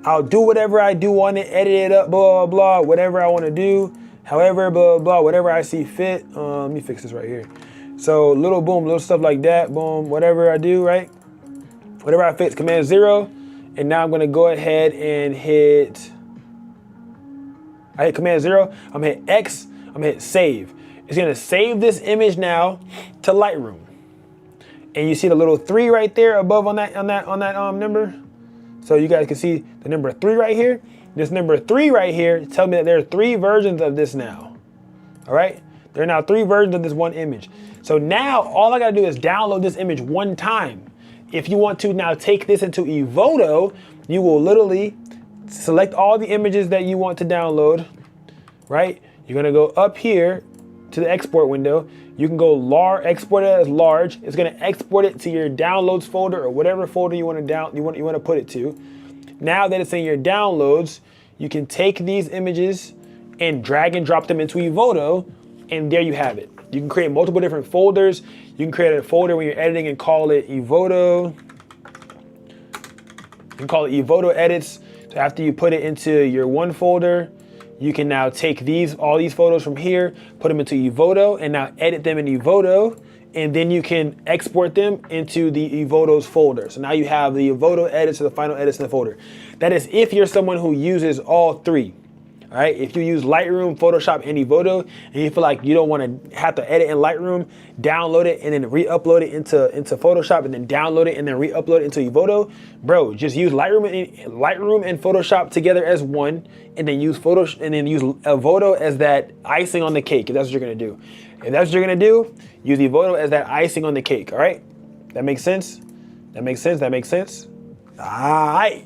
I'll do whatever I do on it, edit it up, blah, blah, whatever I wanna do, however, blah, blah, whatever I see fit. Let me fix this right here. So little boom, little stuff like that, boom, whatever I do, right? Whatever I fix, Command 0, and now I'm gonna go ahead and I hit Command 0, I'm gonna hit X, I'm gonna hit save. It's gonna save this image now to Lightroom. And you see the little 3 right there above on that number? So you guys can see the number 3 right here. This number 3 right here tells me that there are 3 versions of this now. All right? There are now 3 versions of this one image. So now all I gotta do is download this image one time. If you want to now take this into ePhoto, you will literally select all the images that you want to download, right? You're gonna go up here to the export window. You can go export it as large. It's gonna export it to your downloads folder or whatever folder you want to put it to. Now that it's in your downloads, you can take these images and drag and drop them into ePhoto, and there you have it. You can create multiple different folders. You can create a folder when you're editing and call it ePhoto. You can call it ePhoto edits. So after you put it into your one folder, you can now take all these photos from here, put them into ePhoto, and now edit them in ePhoto, and then you can export them into the ePhotos folder. So now you have the ePhoto edits or the final edits in the folder. That is if you're someone who uses all 3. All right, if you use Lightroom, Photoshop, and ePhoto, and you feel like you don't want to have to edit in Lightroom, download it and then re-upload it into Photoshop, and then download it and then re-upload it into ePhoto, bro, just use Lightroom and Photoshop together as one, and then use ePhoto as that icing on the cake. If that's what you're gonna do, use ePhoto as that icing on the cake. All right, that makes sense. That makes sense. All right.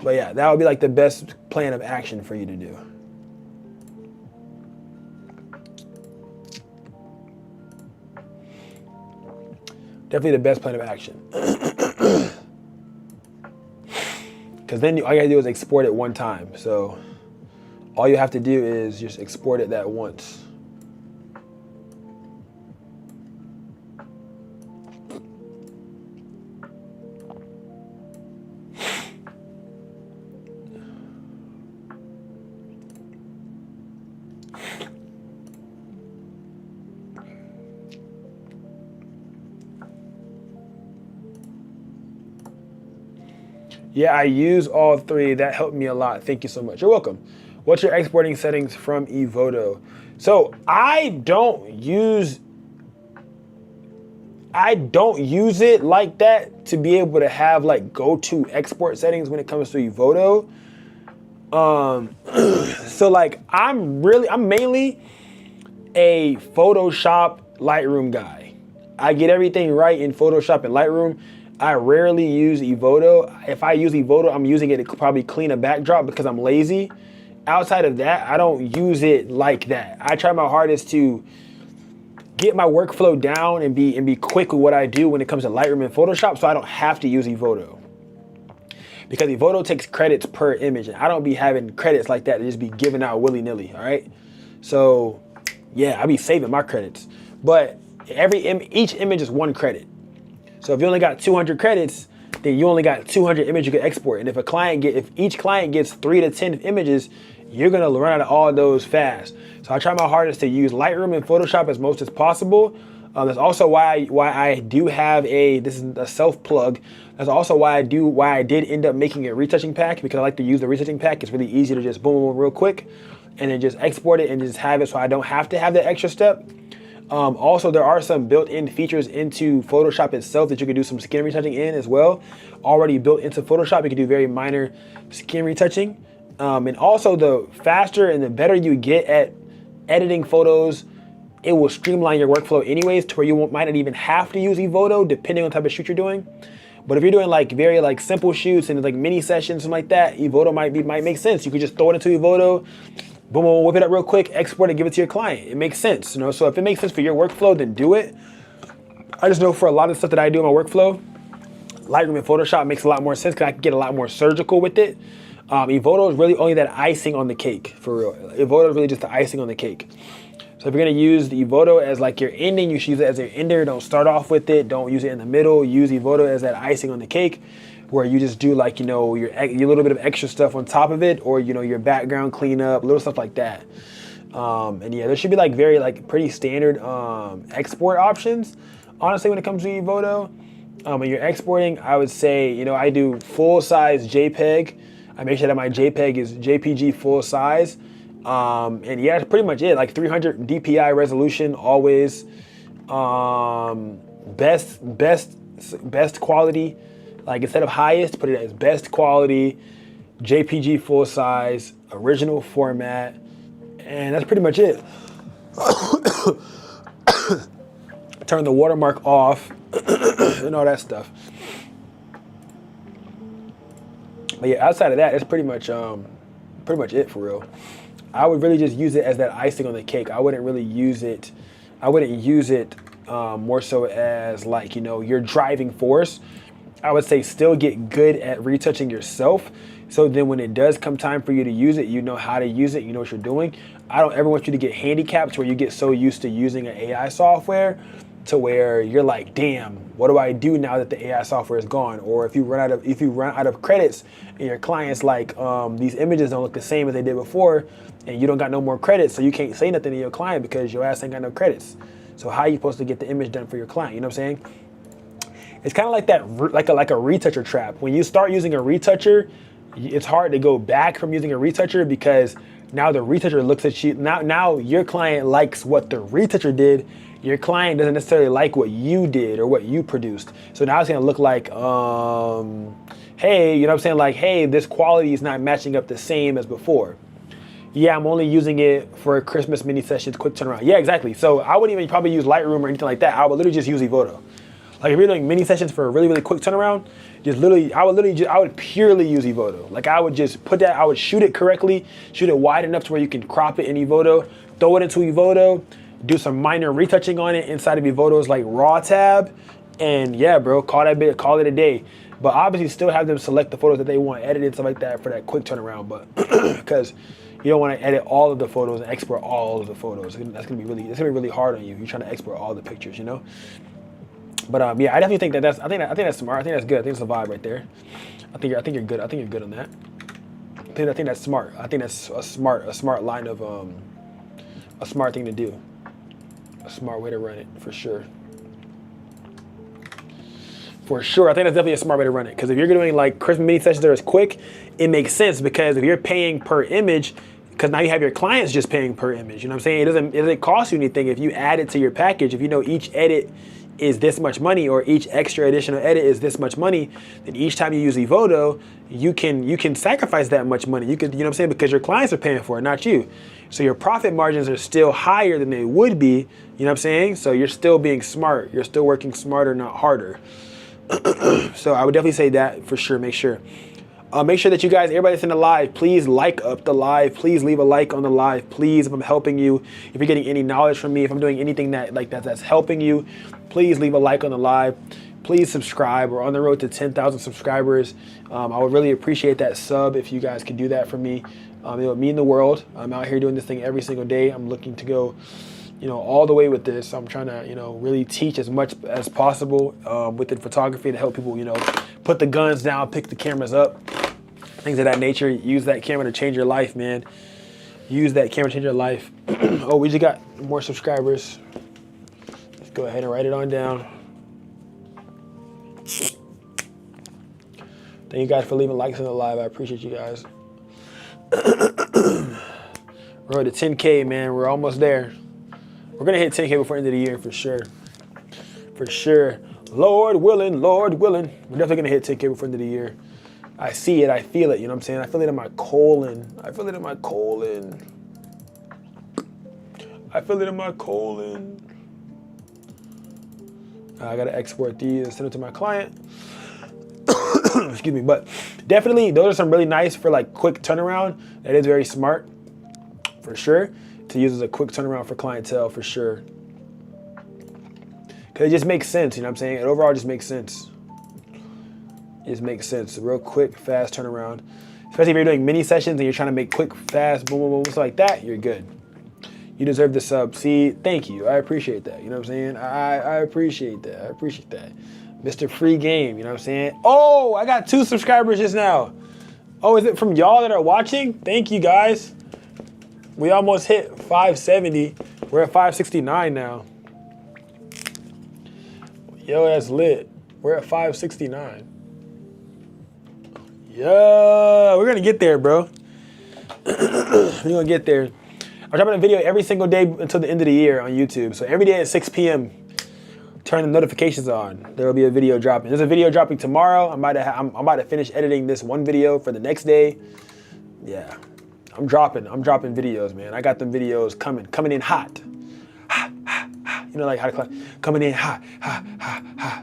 But yeah, that would be like the best plan of action for you to do. Definitely the best plan of action. Because then all you gotta do is export it one time. So all you have to do is just export it that once. Yeah, I use all three. That helped me a lot. Thank you so much. You're welcome. What's your exporting settings from eVoto? So I don't use it like that to be able to have like go-to export settings when it comes to eVoto. So like I'm mainly a Photoshop Lightroom guy. I get everything right in Photoshop and Lightroom. I rarely use eVoto. If I use eVoto, I'm using it to probably clean a backdrop because I'm lazy. Outside of that, I don't use it like that. I try my hardest to get my workflow down and be quick with what I do when it comes to Lightroom and Photoshop, so I don't have to use eVoto. Because eVoto takes credits per image, and I don't be having credits like that to just be giving out willy-nilly, all right? So, yeah, I be saving my credits. But each image is 1 credit. So if you only got 200 credits, then you only got 200 images you can export. And if each client gets 3 to 10 images, you're gonna run out of all those fast. So I try my hardest to use Lightroom and Photoshop as most as possible. That's also why I do have this is a self plug. That's also why I did end up making a retouching pack, because I like to use the retouching pack. It's really easy to just boom, boom, real quick, and then just export it and just have it, so I don't have to have that extra step. Also, there are some built-in features into Photoshop itself that you can do some skin retouching in as well. Already built into Photoshop, you can do very minor skin retouching. And also, the faster and the better you get at editing photos, it will streamline your workflow anyways, to where you might not even have to use eVoto, depending on the type of shoot you're doing. But if you're doing like very like simple shoots and like mini sessions, something like that, eVoto might make sense. You could just throw it into eVoto, boom, boom, whip it up real quick, export it, give it to your client. It makes sense, you know. So if it makes sense for your workflow, then do it. I just know for a lot of stuff that I do in my workflow, Lightroom and Photoshop makes a lot more sense because I can get a lot more surgical with it. eVoto is really only that icing on the cake, for real. eVoto is really just the icing on the cake. So if you're gonna use the eVoto as like your ending, you should use it as your ender. Don't start off with it. Don't use it in the middle. Use eVoto as that icing on the cake, where you just do like, you know, your little bit of extra stuff on top of it, or, you know, your background cleanup, little stuff like that. And yeah, there should be like pretty standard export options, honestly, when it comes to eVoto. When you're exporting, I would say, you know, I do full size JPEG. I make sure that my JPEG is JPG full size. And yeah, that's pretty much it. Like 300 DPI resolution always. Best quality. Like instead of highest, put it as best quality, JPG full size, original format, and that's pretty much it. Turn the watermark off and all that stuff. But yeah, outside of that, it's pretty much it for real. I would really just use it as that icing on the cake. I wouldn't really use it. I wouldn't use it more so as like, you know, your driving force. I would say still get good at retouching yourself. So then when it does come time for you to use it, you know how to use it, you know what you're doing. I don't ever want you to get handicapped where you get so used to using an AI software to where you're like, damn, what do I do now that the AI software is gone? Or if you run out of credits and your client's like, these images don't look the same as they did before, and you don't got no more credits, so you can't say nothing to your client because your ass ain't got no credits. So how are you supposed to get the image done for your client? You know what I'm saying? It's kind of like that, like a retoucher trap. When you start using a retoucher, it's hard to go back from using a retoucher because now the retoucher looks at you. Now your client likes what the retoucher did. Your client doesn't necessarily like what you did or what you produced. So now it's gonna look like, hey, you know what I'm saying? Like, hey, this quality is not matching up the same as before. Yeah, I'm only using it for Christmas mini sessions, quick turnaround. Yeah, exactly. So I wouldn't even probably use Lightroom or anything like that. I would literally just use eVoto. Like if you're doing mini sessions for a really, really quick turnaround, I would purely use eVoto. Like I would just I would shoot it correctly, shoot it wide enough to where you can crop it in eVoto, throw it into eVoto, do some minor retouching on it inside of eVoto's like raw tab, and yeah, bro, call it a day. But obviously still have them select the photos that they want edited, stuff like that for that quick turnaround, but because you don't want to edit all of the photos and export all of the photos. That's gonna be really hard on you. You're trying to export all the pictures, you know? But yeah, I definitely think that's smart. I think that's good. I think it's a vibe right there. I think you're good. I think you're good on that. I think that's smart. I think that's a smart line of a smart thing to do. A smart way to run it for sure. For sure. I think that's definitely a smart way to run it. Because if you're doing like Christmas mini sessions that are quick, it makes sense because if you're paying per image, because now you have your clients just paying per image. You know what I'm saying? It doesn't cost you anything if you add it to your package. If you know each edit is this much money or each extra additional edit is this much money, then each time you use Evoto, you can sacrifice that much money. You know what I'm saying? Because your clients are paying for it, not you. So your profit margins are still higher than they would be. You know what I'm saying? So you're still being smart. You're still working smarter, not harder. So I would definitely say that for sure. Make sure that you guys, everybody that's in the live, please like up the live. Please leave a like on the live. Please, if I'm helping you, if you're getting any knowledge from me, if I'm doing anything that's helping you, please leave a like on the live. Please subscribe. We're on the road to 10,000 subscribers. I would really appreciate that sub if you guys could do that for me. It would mean the world. I'm out here doing this thing every single day. I'm looking to go, all the way with this. I'm trying to, really teach as much as possible within photography to help people, put the guns down, pick the cameras up, things of that nature. Use that camera to change your life, man. Use that camera to change your life. Oh, we just got more subscribers. Let's go ahead and write it on down. Thank you guys for leaving likes in the live. I appreciate you guys. We're at 10K, man. We're almost there. We're gonna hit 10K before the end of the year for sure. For sure. Lord willing, Lord willing. We're definitely gonna hit 10K before the end of the year. I see it, I feel it, you know what I'm saying? I feel it in my colon. I feel it in my colon. I feel it in my colon. I gotta export these and send it to my client. Excuse me, but definitely those are some really nice for like quick turnaround. That is very smart, for sure, to use as a quick turnaround for clientele, for sure. Because it just makes sense, you know what I'm saying? It overall just makes sense. It just makes sense. Real quick, fast turnaround. Especially if you're doing mini sessions and you're trying to make quick, fast, boom, boom, boom, stuff like that, you're good. You deserve the sub. See, thank you. I appreciate that. You know what I'm saying? I appreciate that. I appreciate that. Mr. Free Game, you know what I'm saying? Oh, I got 2 subscribers just now. Oh, is it from y'all that are watching? Thank you, guys. We almost hit 570. We're at 569 now. Yo, that's lit. We're at 569. Yeah, we're gonna get there, bro. We're gonna get there. I'm dropping a video every single day until the end of the year on YouTube. So every day at 6 p.m., turn the notifications on. There will be a video dropping. There's a video dropping tomorrow. I'm about to finish editing this one video for the next day. Yeah, I'm dropping videos, man. I got them videos coming in hot. You know, like how to coming in hot,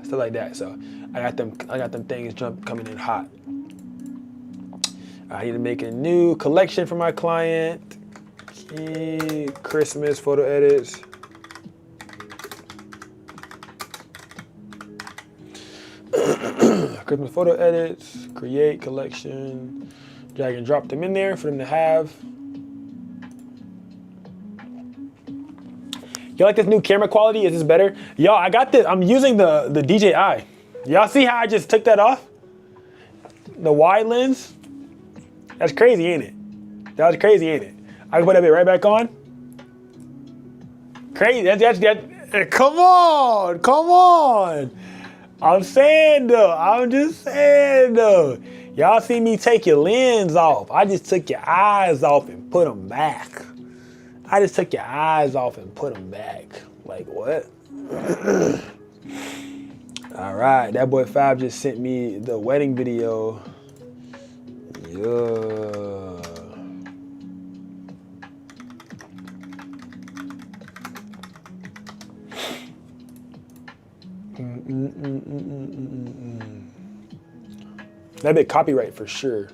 stuff like that. So I got them things coming in hot. I need to make a new collection for my client. Okay, Christmas photo edits. Christmas photo edits, create collection, drag and drop them in there for them to have. You like this new camera quality? Is this better? Y'all, I got this. I'm using the DJI. Y'all see how I just took that off? The wide lens? That's crazy, ain't it? That was crazy, ain't it? I can put that bit right back on. Crazy. Come on. I'm saying though, I'm just saying though. Y'all see me take your lens off. I just took your eyes off and put them back. I just took your eyes off and put them back. Like what? All right, that boy Fab just sent me the wedding video. Yeah. That bit copyright for sure.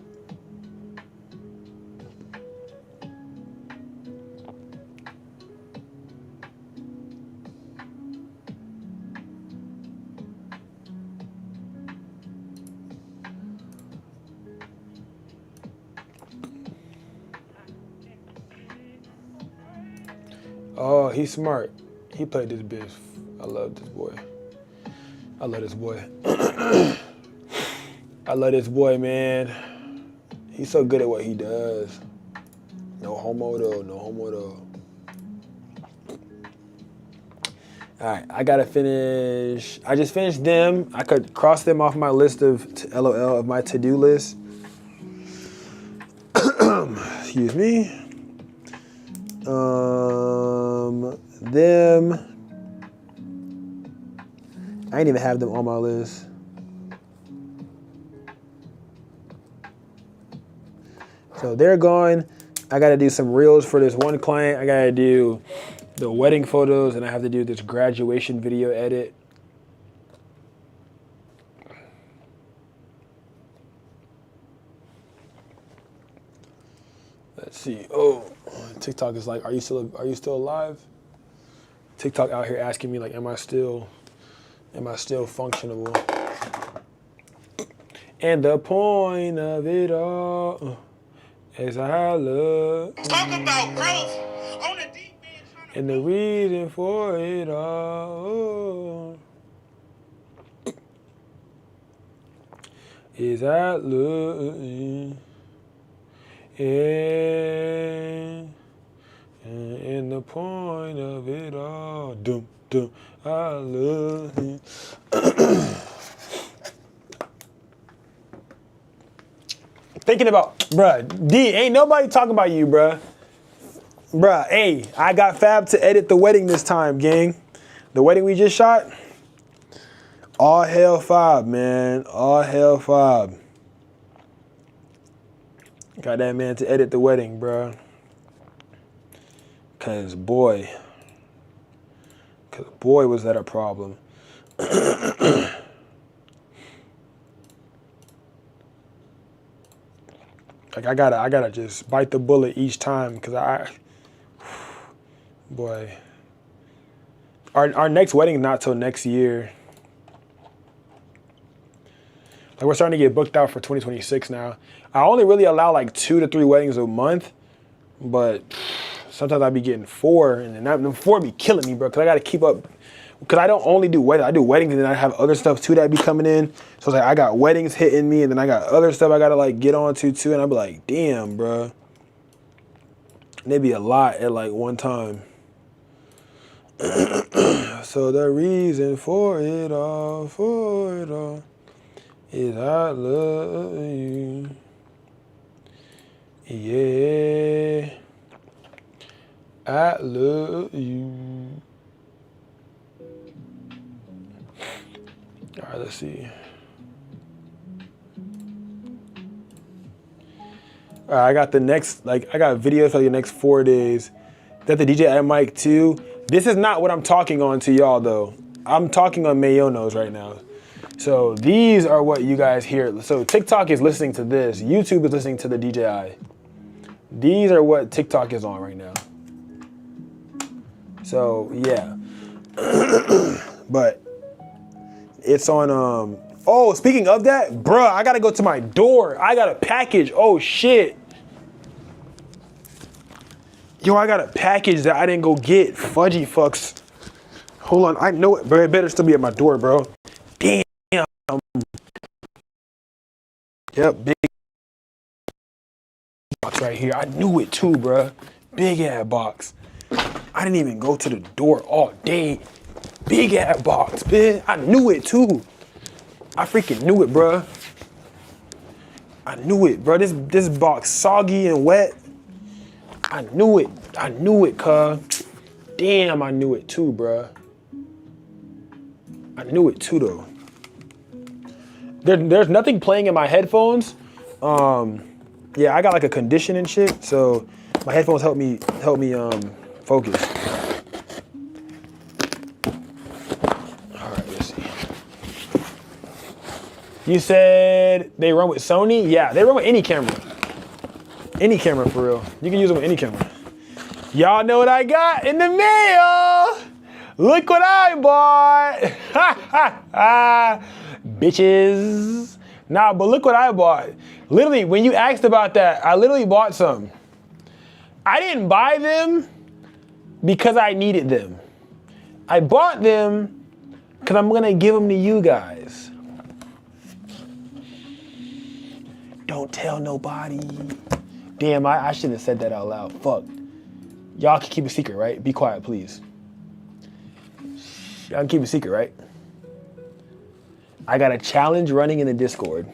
Oh, he's smart. He played this bitch. I love this boy. I love this boy. I love this boy, man. He's so good at what he does. No homo though, no homo though. All right, I gotta finish. I just finished them. I could cross them off my list of LOL of my to-do list. Excuse me. Them. I ain't even have them on my list. So they're gone. I gotta do some reels for this one client. I gotta do the wedding photos, and I have to do this graduation video edit. Let's see. Oh, TikTok is like, are you still alive? TikTok out here asking me like, am I still functionable? And the point of it all is I love. Talk about growth on the deep end. And the reason for it all is I love you. And the point of it all, dum, dum, I love you. Thinking about, bruh, D, ain't nobody talking about you, bruh. Bruh, hey, I got Fab to edit the wedding this time, gang. The wedding we just shot. All hail Fab, man. All hail Fab. Got that man to edit the wedding, bruh. Cause boy, was that a problem. Like I gotta just bite the bullet each time, cause boy. Our next wedding is not till next year. Like we're starting to get booked out for 2026 now. I only really allow like 2 to 3 weddings a month, but sometimes I be getting 4, and then 4 be killing me, bro. Cause I gotta keep up. Cause I don't only do weddings, I do weddings, and then I have other stuff too that be coming in. So it's like I got weddings hitting me, and then I got other stuff I gotta like get on to too, and I be like, damn, bro. And they be a lot at like one time. So the reason for it all, is I love you. Yeah, I love you. All right, let's see. All right, I got the next, I got videos for the next 4 days. That the DJI mic too. This is not what I'm talking on to y'all though. I'm talking on Mayonos right now. So these are what you guys hear. So TikTok is listening to this. YouTube is listening to the DJI. These are what TikTok is on right now. So yeah. But it's on, oh, speaking of that, bruh, I gotta go to my door. I got a package, oh shit. Yo, I got a package that I didn't go get, fudgy fucks. Hold on, I know it, but it better still be at my door, bro. Damn. Yep, big box right here. I knew it too, bruh. Big ass box. I didn't even go to the door all day. Big ass box, bitch. I knew it too. I freaking knew it, bruh. I knew it, bro. This box soggy and wet. I knew it, cuz. Damn, I knew it too, bruh. I knew it too, though. There's nothing playing in my headphones. Yeah, I got like a condition and shit, so my headphones help me focus. All right, let's see. You said they run with Sony? Yeah, they run with any camera. Any camera, for real. You can use them with any camera. Y'all know what I got in the mail. Look what I bought. Bitches. Nah, but look what I bought. Literally, when you asked about that, I literally bought some. I didn't buy them because I needed them. I bought them because I'm gonna give them to you guys. Don't tell nobody. Damn, I shouldn't have said that out loud. Fuck. Y'all can keep a secret, right? Be quiet, please. I can keep it secret, right? I got a challenge running in the Discord.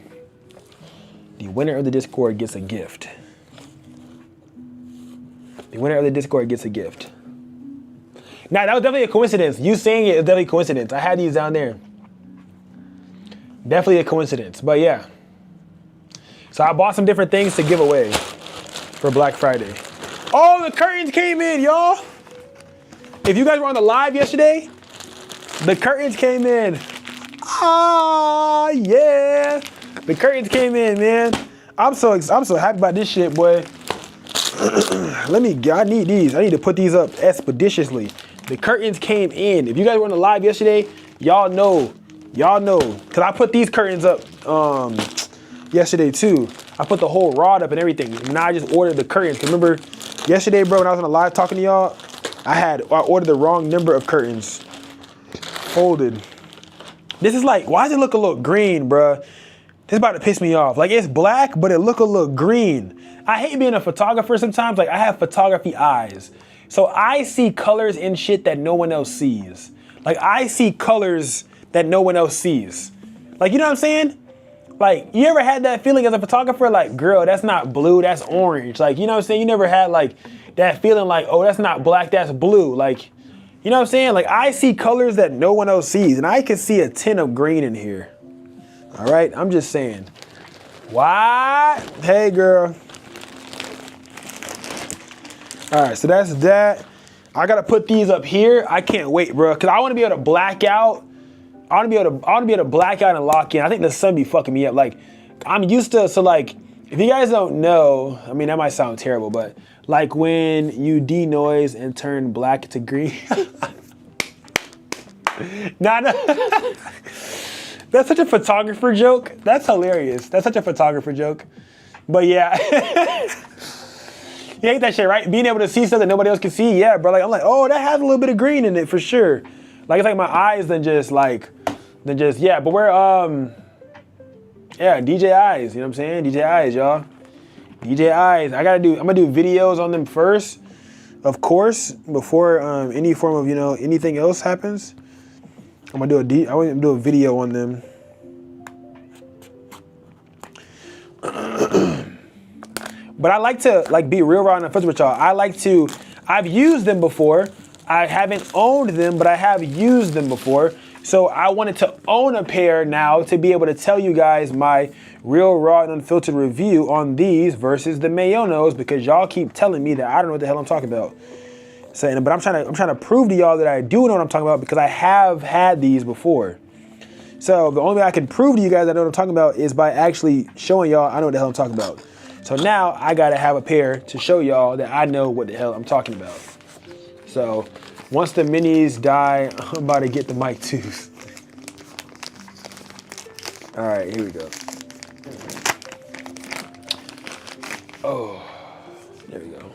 The winner of the Discord gets a gift. The winner of the Discord gets a gift. Now, that was definitely a coincidence. You saying it is definitely a coincidence. I had these down there. Definitely a coincidence, but yeah. So I bought some different things to give away for Black Friday. Oh, the curtains came in, y'all. If you guys were on the live yesterday, the curtains came in. Ah, yeah. The curtains came in, man. I'm so happy about this shit, boy. I need these. I need to put these up expeditiously. The curtains came in. If you guys were on the live yesterday, y'all know. Cause I put these curtains up yesterday too. I put the whole rod up and everything. And now I just ordered the curtains. Cause remember yesterday, bro, when I was on the live talking to y'all, I ordered the wrong number of curtains. Folded. This is like, why does it look a little green, bro? This is about to piss me off. Like, it's black, but it look a little green. I hate being a photographer sometimes. Like, I have photography eyes. So I see colors in shit that no one else sees. Like, I see colors that no one else sees. Like, you know what I'm saying? Like, you ever had that feeling as a photographer? Like, girl, that's not blue, that's orange. Like, you know what I'm saying? You never had, like, that feeling like, oh, that's not black, that's blue. Like, you know what I'm saying? Like, I see colors that no one else sees. And I can see a tint of green in here. All right? I'm just saying. What? Hey, girl. All right, so that's that. I gotta put these up here. I can't wait, bro, cause I want to be able to black out. I want to be able to black out and lock in. I think the sun be fucking me up. Like, I'm used to, so like, if you guys don't know, I mean, that might sound terrible, but like when you denoise and turn black to green. Nah. That's such a photographer joke. That's hilarious. That's such a photographer joke. But yeah. You hate that shit, right? Being able to see something nobody else can see, yeah, bro. Like, I'm like, oh, that has a little bit of green in it for sure. Like, it's like my eyes yeah. But we're, yeah, DJ eyes, you know what I'm saying? DJ eyes, y'all. DJ eyes. I'm gonna do videos on them first, of course, before any form of, you know, anything else happens. I want to do a video on them. But I like to be real raw and unfiltered with y'all. I've used them before. I haven't owned them, but I have used them before. So I wanted to own a pair now to be able to tell you guys my real raw and unfiltered review on these versus the Mayonos, because y'all keep telling me that I don't know what the hell I'm talking about. So, but I'm trying to prove to y'all that I do know what I'm talking about, because I have had these before. So the only way I can prove to you guys I know what I'm talking about is by actually showing y'all I know what the hell I'm talking about. So now I gotta have a pair to show y'all that I know what the hell I'm talking about. So once the minis die, I'm about to get the mic too. All right, here we go. Oh, there we go.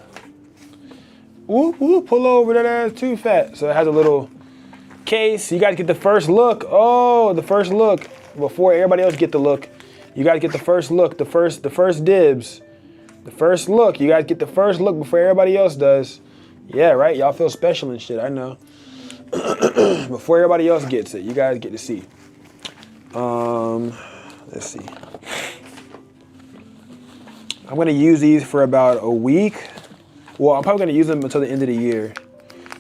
Whoop, whoop, pull over, that ass too fat. So it has a little case. You gotta get the first look. Oh, the first look before everybody else get the look. You gotta get the first look, the first dibs. The first look. You guys get the first look before everybody else does. Yeah, right? Y'all feel special and shit, I know. Before everybody else gets it, you guys get to see. Let's see. I'm gonna use these for about a week. Well, I'm probably gonna use them until the end of the year,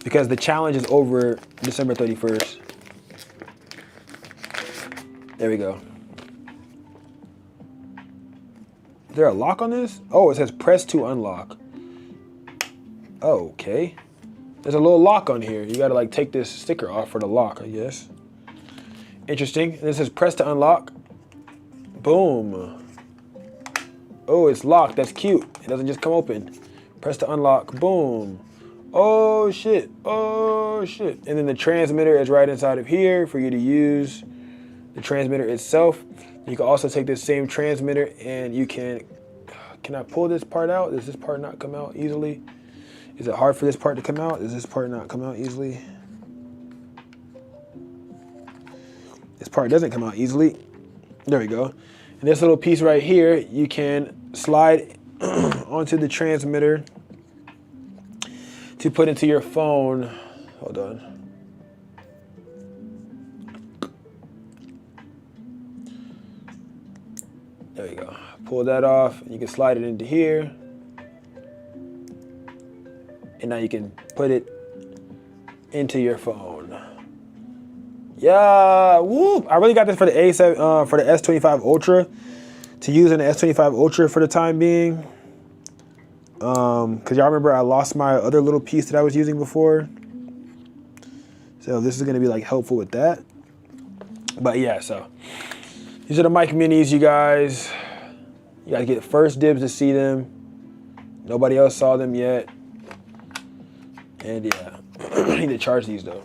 because the challenge is over December 31st. There we go. Is there a lock on this? Oh, it says press to unlock. Oh, okay. There's a little lock on here. You gotta like take this sticker off for the lock, I guess. Interesting. And this says press to unlock. Boom. Oh, it's locked. That's cute. It doesn't just come open. Press to unlock. Boom. Oh shit. Oh shit. And then the transmitter is right inside of here for you to use the transmitter itself. You can also take this same transmitter and you can I pull this part out? Does this part not come out easily? Is it hard for this part to come out? Does this part not come out easily? This part doesn't come out easily. There we go. And this little piece right here, you can slide onto the transmitter to put into your phone. Hold on. There we go. Pull that off. You can slide it into here. And now you can put it into your phone. Yeah, whoop! I really got this for the A7, for the S25 Ultra, to use in the S25 Ultra for the time being. Cause y'all remember I lost my other little piece that I was using before. So this is gonna be like helpful with that. But yeah, so these are the mic minis, you guys. You guys get first dibs to see them. Nobody else saw them yet. And yeah, I need to charge these though.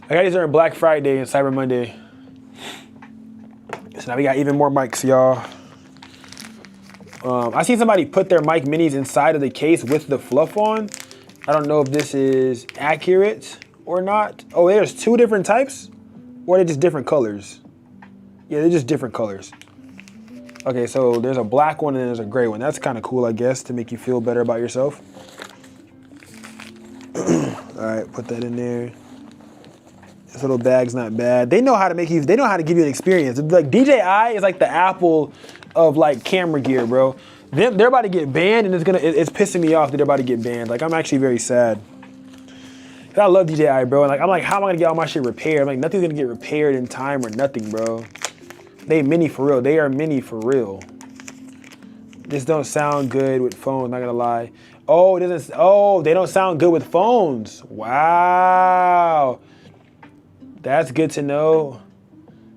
I got these during Black Friday and Cyber Monday. So now we got even more mics, y'all. I seen somebody put their mic minis inside of the case with the fluff on. I don't know if this is accurate or not. Oh, there's two different types? Or they're just different colors? Yeah, they're just different colors. Okay, so there's a black one and there's a gray one. That's kind of cool, I guess, to make you feel better about yourself. All right, put that in there. This little bag's not bad. They know how to make you, they know how to give you an experience. Like DJI is like the Apple of like camera gear, bro. They're about to get banned and it's pissing me off that they're about to get banned. Like I'm actually very sad. I love DJI, bro. And like I'm like, how am I gonna get all my shit repaired? I'm like, nothing's gonna get repaired in time or nothing, bro. They mini for real. They are mini for real. This don't sound good with phones, not gonna lie. Oh, it doesn't, oh, they don't sound good with phones. Wow. That's good to know.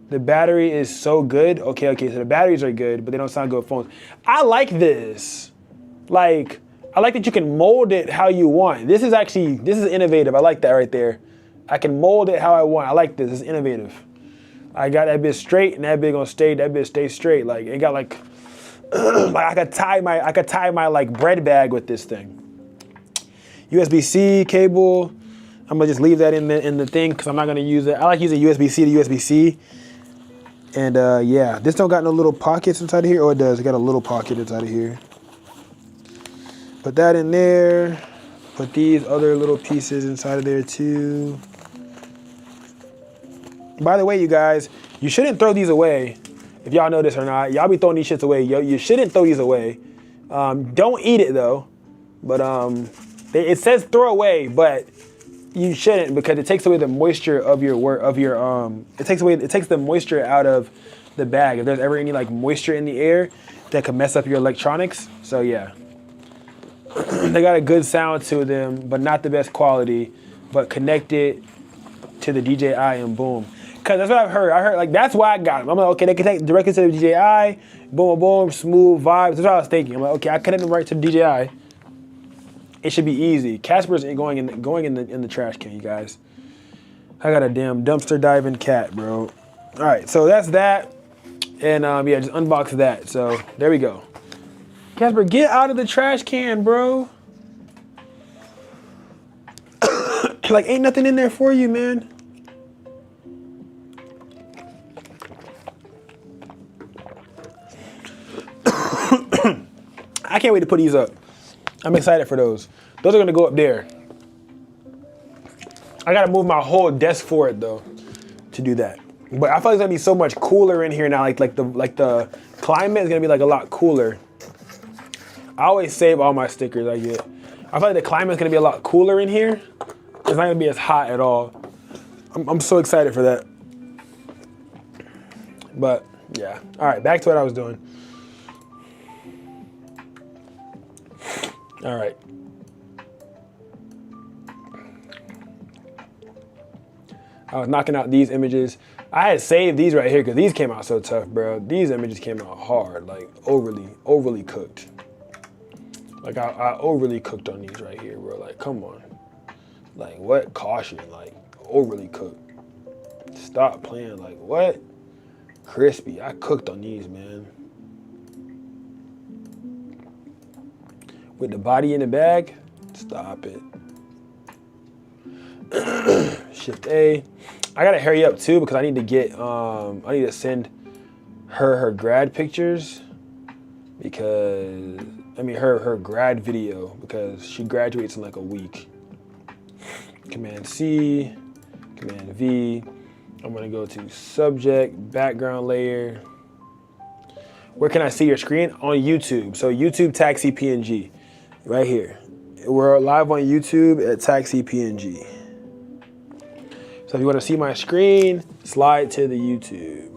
The battery is so good. Okay, so the batteries are good, but they don't sound good with phones. I like this. Like, I like that you can mold it how you want. This is innovative. I like that right there. I can mold it how I want. I like this. It's innovative. I got that bit straight, and that bit gonna stay. That bit stay straight. Like it got like, like I could tie my like bread bag with this thing. USB-C cable. I'm gonna just leave that in the thing because I'm not gonna use it. I like using USB-C to USB-C. And yeah, this don't got no little pockets inside of here. Oh, it does. It got a little pocket inside of here. Put that in there. Put these other little pieces inside of there too. By the way, you guys, you shouldn't throw these away. If y'all know this or not, y'all be throwing these shits away. You shouldn't throw these away. Don't eat it though. But it says throw away, but you shouldn't because it takes away the moisture of it takes the moisture out of the bag. If there's ever any like moisture in the air, that could mess up your electronics. So yeah. They got a good sound to them, but not the best quality, but connect it to the DJI and boom. Cause that's what I've heard. I heard like that's why I got them. I'm like, okay, they connect directly to the DJI, boom, boom, smooth vibes. That's what I was thinking. I'm like, okay, I connect them right to the DJI. It should be easy. Casper's going in the trash can, you guys. I got a damn dumpster diving cat, bro. All right, so that's that, and yeah, just unbox that. So there we go. Casper, get out of the trash can, bro. Like, ain't nothing in there for you, man. I can't wait to put these up. I'm excited for those. Those are gonna go up there. I gotta move my whole desk for it though, to do that. But I feel like it's gonna be so much cooler in here now. Like the climate is gonna be like a lot cooler. I always save all my stickers I get. I feel like the climate's gonna be a lot cooler in here. It's not gonna be as hot at all. I'm so excited for that. But yeah, all right, back to what I was doing. All right. I was knocking out these images. I had saved these right here because these came out so tough, bro. These images came out hard, like overly cooked. Like I overly cooked on these right here, bro. Like, come on. Like, what? Caution, like, overly cooked. Stop playing, like, what? Crispy. I cooked on these, man. With the body in the bag, stop it. Shift A. I gotta hurry up too because I need to get, I need to send her grad pictures because, I mean her grad video because she graduates in like a week. Command C, Command V. I'm gonna go to subject, background layer. Where can I see your screen? On YouTube. So YouTube Taxi PNG, right here. We're live on YouTube at Taxi PNG. So if you want to see my screen, slide to the YouTube.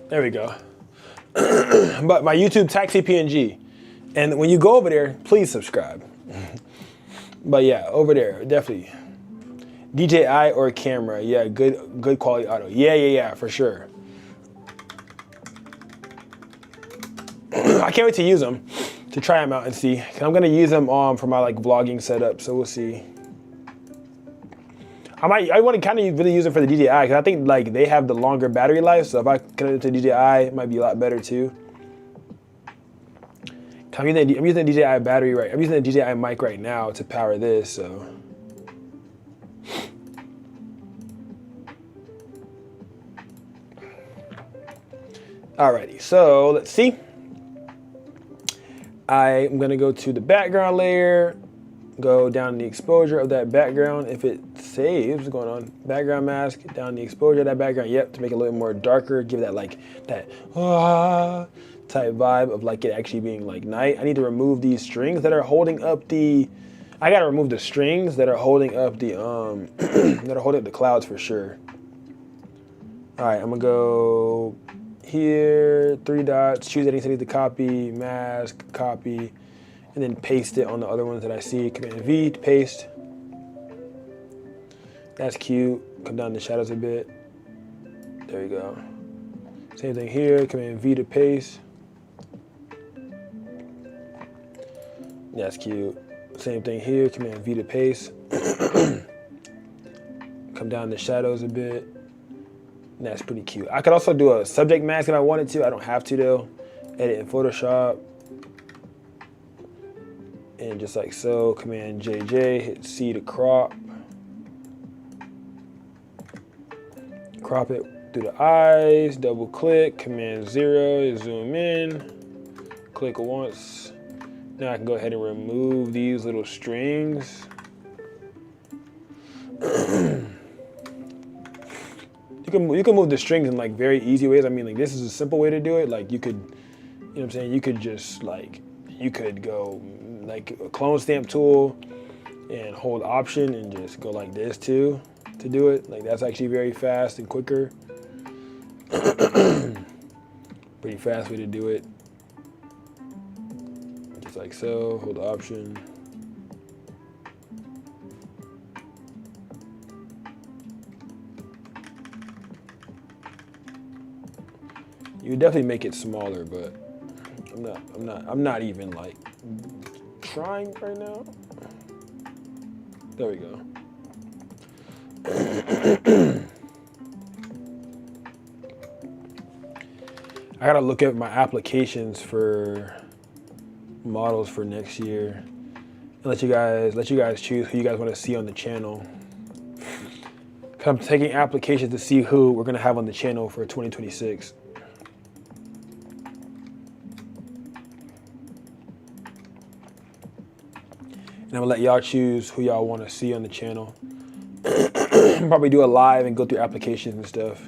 There we go. But my YouTube Taxi PNG. And when you go over there, please subscribe. But yeah, over there, definitely. DJI or camera, yeah, good quality audio. Yeah, for sure. I can't wait to use them, to try them out and see. I'm gonna use them for my like vlogging setup, so we'll see. I want to kind of really use it for the DJI because I think like they have the longer battery life. So if I connect it to DJI, it might be a lot better too. I'm using the DJI battery right. I'm using the DJI mic right now to power this. So. Alrighty, so let's see. I'm gonna go to the background layer. Go down the exposure of that background. If it saves, what's going on? Background mask, down the exposure of that background. Yep, to make it a little more darker, give that like that type vibe of like it actually being like night. I need to remove these strings that are holding up the. I gotta remove the strings that are holding up the that are holding up the clouds for sure. All right, I'm gonna go here, 3 dots, choose anything I need to copy, mask, copy. And then paste it on the other ones that I see. Command V to paste. That's cute. Come down the shadows a bit. There you go. Same thing here. Command V to paste. That's cute. Same thing here. Command V to paste. Come down the shadows a bit. That's pretty cute. I could also do a subject mask if I wanted to. I don't have to though. Edit in Photoshop. And just like so, Command JJ, hit C to crop. Crop it through the eyes, double click, Command 0, zoom in, click once. Now I can go ahead and remove these little strings. You can move the strings in like very easy ways. I mean, like this is a simple way to do it. Like you could, you know what I'm saying? You could just like, you could go like a clone stamp tool and hold Option and just go like this too to do it. Like that's actually very fast and quicker. Pretty fast way to do it. Just like so, hold Option. You would definitely make it smaller, but I'm not even like trying right now. There we go. I gotta look at my applications for models for next year and let you guys choose who you guys want to see on the channel. I'm taking applications to see who we're gonna have on the channel for 2026. And I'm gonna let y'all choose who y'all want to see on the channel. Probably do a live and go through applications and stuff.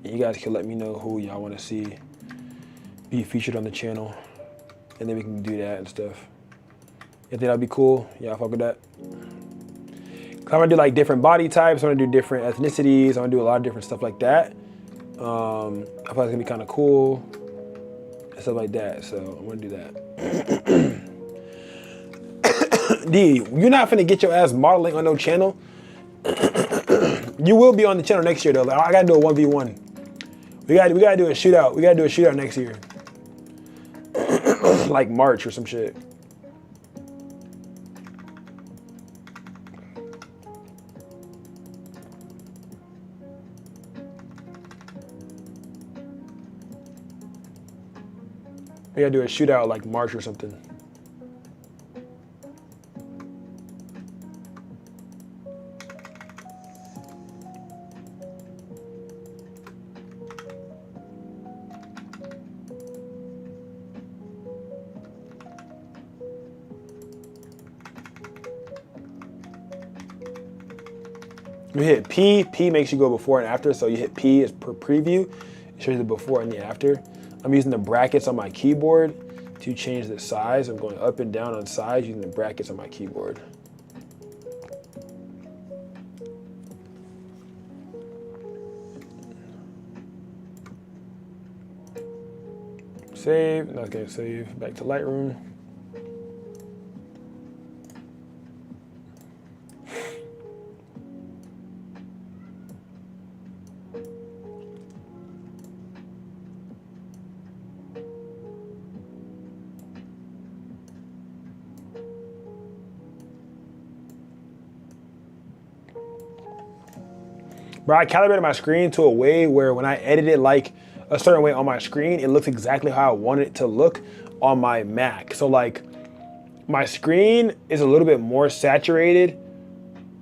And you guys can let me know who y'all want to see be featured on the channel. And then we can do that and stuff. You think that'd be cool? Y'all fuck with that? I'm gonna do like different body types. I'm gonna do different ethnicities. I'm gonna do a lot of different stuff like that. I thought it's gonna be kind of cool and stuff like that. So I'm gonna do that. D, you're not finna get your ass modeling on no channel. You will be on the channel next year though. Like, I gotta do a 1v1. We gotta do a shootout. We gotta do a shootout next year. Like March or some shit. We gotta do a shootout like March or something. You hit P, P makes you go before and after, so you hit P is per preview, it shows you the before and the after. I'm using the brackets on my keyboard to change the size. I'm going up and down on size using the brackets on my keyboard. Save, not gonna save, back to Lightroom. Bro, I calibrated my screen to a way where when I edit it like a certain way on my screen, it looks exactly how I want it to look on my Mac. So like my screen is a little bit more saturated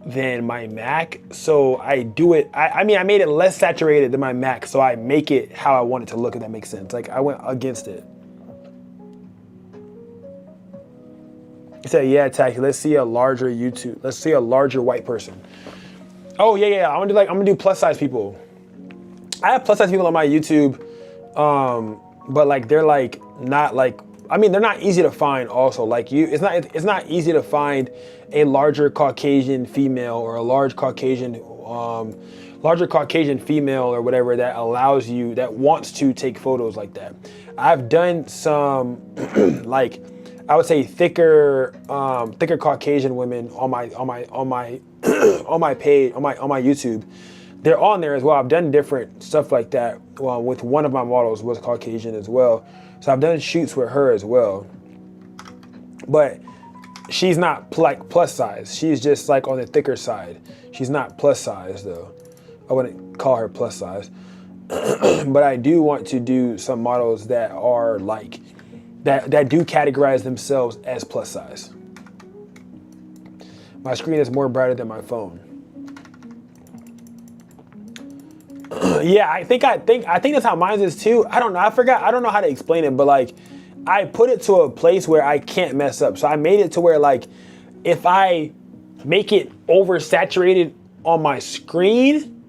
than my Mac. So I do it, I mean, I made it less saturated than my Mac. So I make it how I want it to look, if that makes sense. Like I went against it. He said, yeah, Tacky, let's see a larger YouTube. Let's see a larger white person. Oh yeah. I'm gonna do plus size people. I have plus size people on my YouTube, but like they're like not like, I mean, they're not easy to find. Also, like it's not easy to find a larger Caucasian female or a larger Caucasian female or whatever that allows you, that wants to take photos like that. I've done some like, I would say thicker Caucasian women on my on my page, on my YouTube. They're on there as well. I've done different stuff like that. Well, with one of my models was Caucasian as well. So I've done shoots with her as well. But she's not like plus size. She's just like on the thicker side. She's not plus size though. I wouldn't call her plus size. But I do want to do some models that are like, that do categorize themselves as plus size. My screen is more brighter than my phone. Yeah, I think that's how mine is too. I don't know. I forgot. I don't know how to explain it, but like, I put it to a place where I can't mess up. So I made it to where like, if I make it oversaturated on my screen,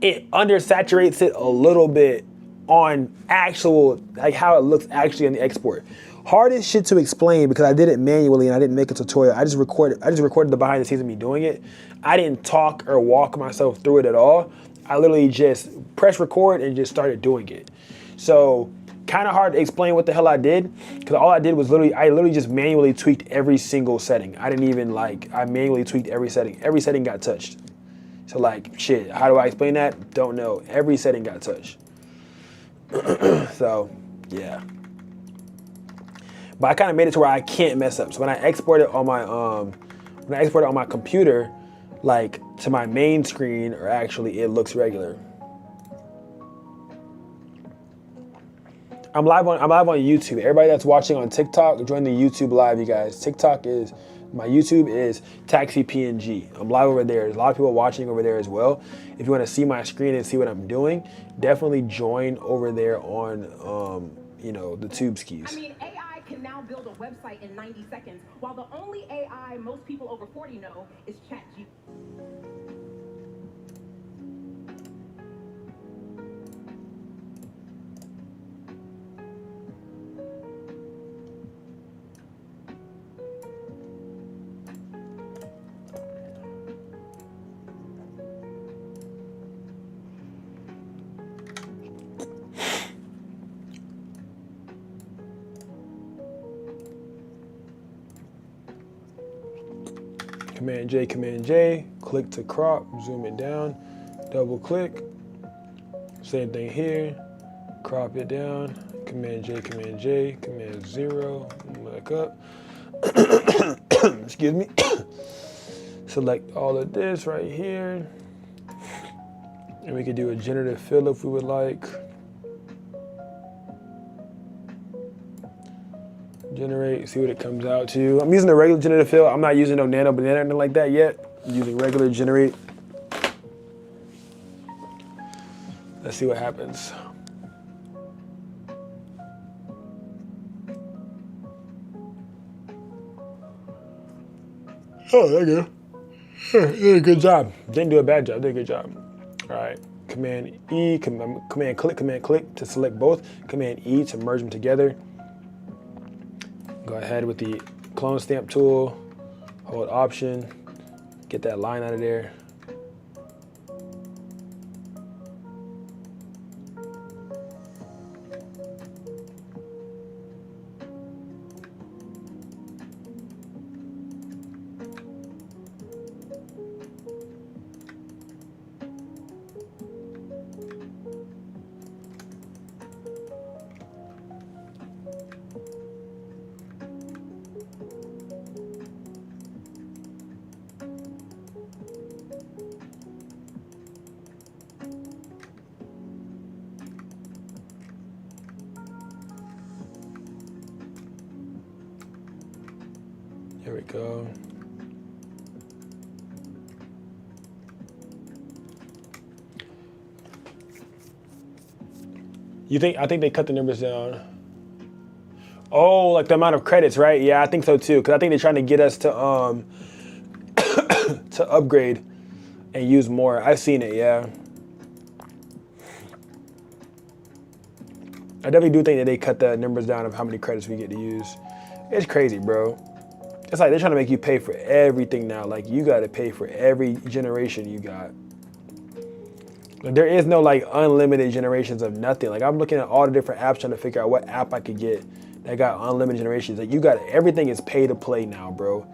it undersaturates it a little bit on actual, like how it looks actually in the export. Hardest shit to explain because I did it manually and I didn't make a tutorial. I just recorded the behind the scenes of me doing it. I didn't talk or walk myself through it at all. I literally just pressed record and just started doing it. So kind of hard to explain what the hell I did, because all I did was I literally just manually tweaked every single setting. I didn't even like, I manually tweaked every setting. Every setting got touched. So like, shit, how do I explain that? Don't know. Every setting got touched. So, yeah. But I kind of made it to where I can't mess up. So when I export it on my computer, like to my main screen, or actually it looks regular. I'm live on YouTube. Everybody that's watching on TikTok, join the YouTube live, you guys. My YouTube is Taxi PNG. I'm live over there. There's a lot of people watching over there as well. If you want to see my screen and see what I'm doing, definitely join over there on, the tube skis. I mean, AI can now build a website in 90 seconds, while the only AI most people over 40 know is ChatGPT. Command J, click to crop, zoom it down, double click. Same thing here, crop it down, Command J, Command 0, back up. Excuse me. Select all of this right here. And we could do a generative fill if we would like. Generate, see what it comes out to. I'm using the regular generative fill. I'm not using no nano banana or anything like that yet. I'm using regular generate. Let's see what happens. Oh, there you go. Did a good job. Didn't do a bad job, did a good job. All right, Command E, Command click to select both. Command E to merge them together. Go ahead with the clone stamp tool, hold Option, get that line out of there. Here we go. I think they cut the numbers down. Oh, like the amount of credits, right? Yeah, I think so too. Cause I think they're trying to get us to to upgrade and use more. I've seen it, yeah. I definitely do think that they cut the numbers down of how many credits we get to use. It's crazy, bro. It's like they're trying to make you pay for everything now. Like you got to pay for every generation you got. Like, there is no like unlimited generations of nothing. Like I'm looking at all the different apps trying to figure out what app I could get that got unlimited generations. Like you got everything is pay to play now, bro.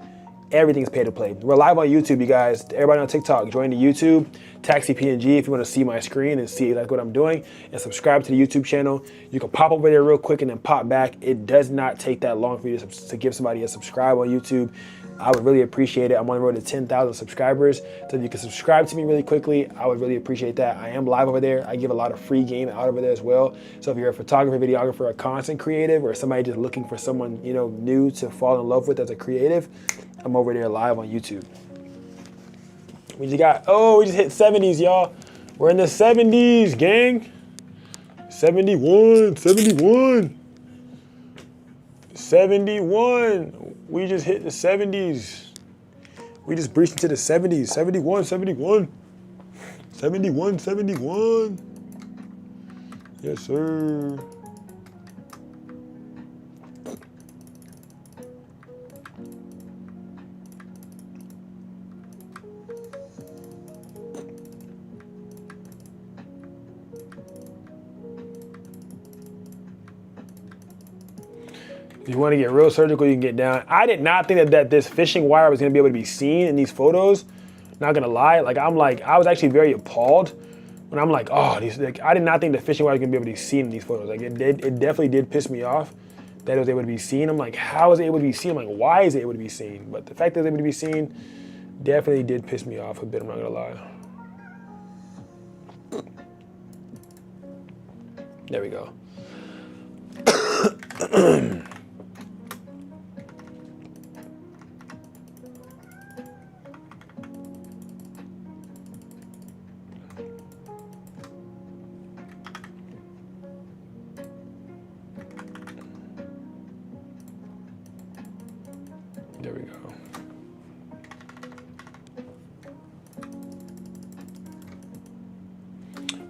Everything's pay to play. We're live on YouTube, you guys. Everybody on TikTok, join the YouTube. Taxi PNG if you want to see my screen and see exactly what I'm doing. And subscribe to the YouTube channel. You can pop over there real quick and then pop back. It does not take that long for you to give somebody a subscribe on YouTube. I would really appreciate it. I'm on the road to 10,000 subscribers. So if you can subscribe to me really quickly, I would really appreciate that. I am live over there. I give a lot of free game out over there as well. So if you're a photographer, videographer, a content creative, or somebody just looking for someone, you know, new to fall in love with as a creative, I'm over there live on YouTube. We just hit 70s, y'all. We're in the 70s, gang. 71. 71. We just hit the 70s. We just breached into the 70s. 71. 71. Yes, sir. If you want to get real surgical, you can get down. I did not think that this fishing wire was going to be able to be seen in these photos. Not going to lie. I was actually very appalled when I'm like, oh, I did not think the fishing wire was going to be able to be seen in these photos. Like it definitely did piss me off that it was able to be seen. I'm like, how is it able to be seen? I'm like, why is it able to be seen? But the fact that it's able to be seen definitely did piss me off a bit, I'm not going to lie. There we go. There we go.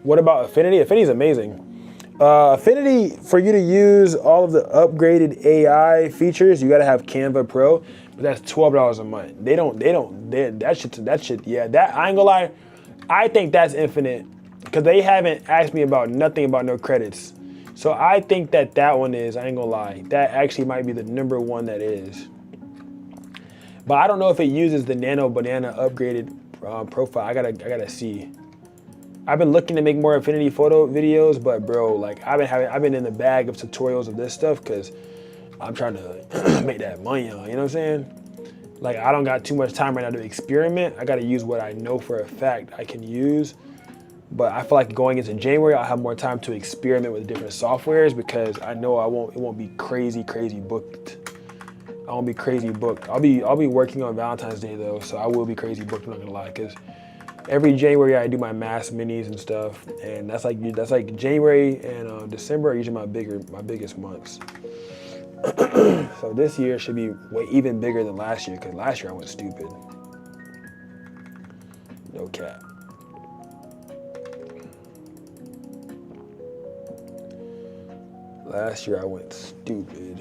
What about Affinity? Affinity is amazing. Affinity, for you to use all of the upgraded AI features, you gotta have Canva Pro, but that's $12 a month. That shit, yeah, that, I ain't gonna lie, I think that's infinite, because they haven't asked me about nothing about no credits. So I think that one is, I ain't gonna lie, that actually might be the number one that is. But I don't know if it uses the Nano Banana upgraded profile. I gotta see. I've been looking to make more Affinity photo videos, but bro, like I've been in the bag of tutorials of this stuff because I'm trying to make that money on. You know what I'm saying? Like I don't got too much time right now to experiment. I gotta use what I know for a fact I can use. But I feel like going into January, I'll have more time to experiment with different softwares because I know it won't be crazy booked. I won't be crazy booked. I'll be working on Valentine's Day though, so I will be crazy booked. I'm not gonna lie, because every January I do my mass minis and stuff, and that's like January and December are usually my biggest months. So this year should be even bigger than last year, because last year I went stupid. No cap. Last year I went stupid.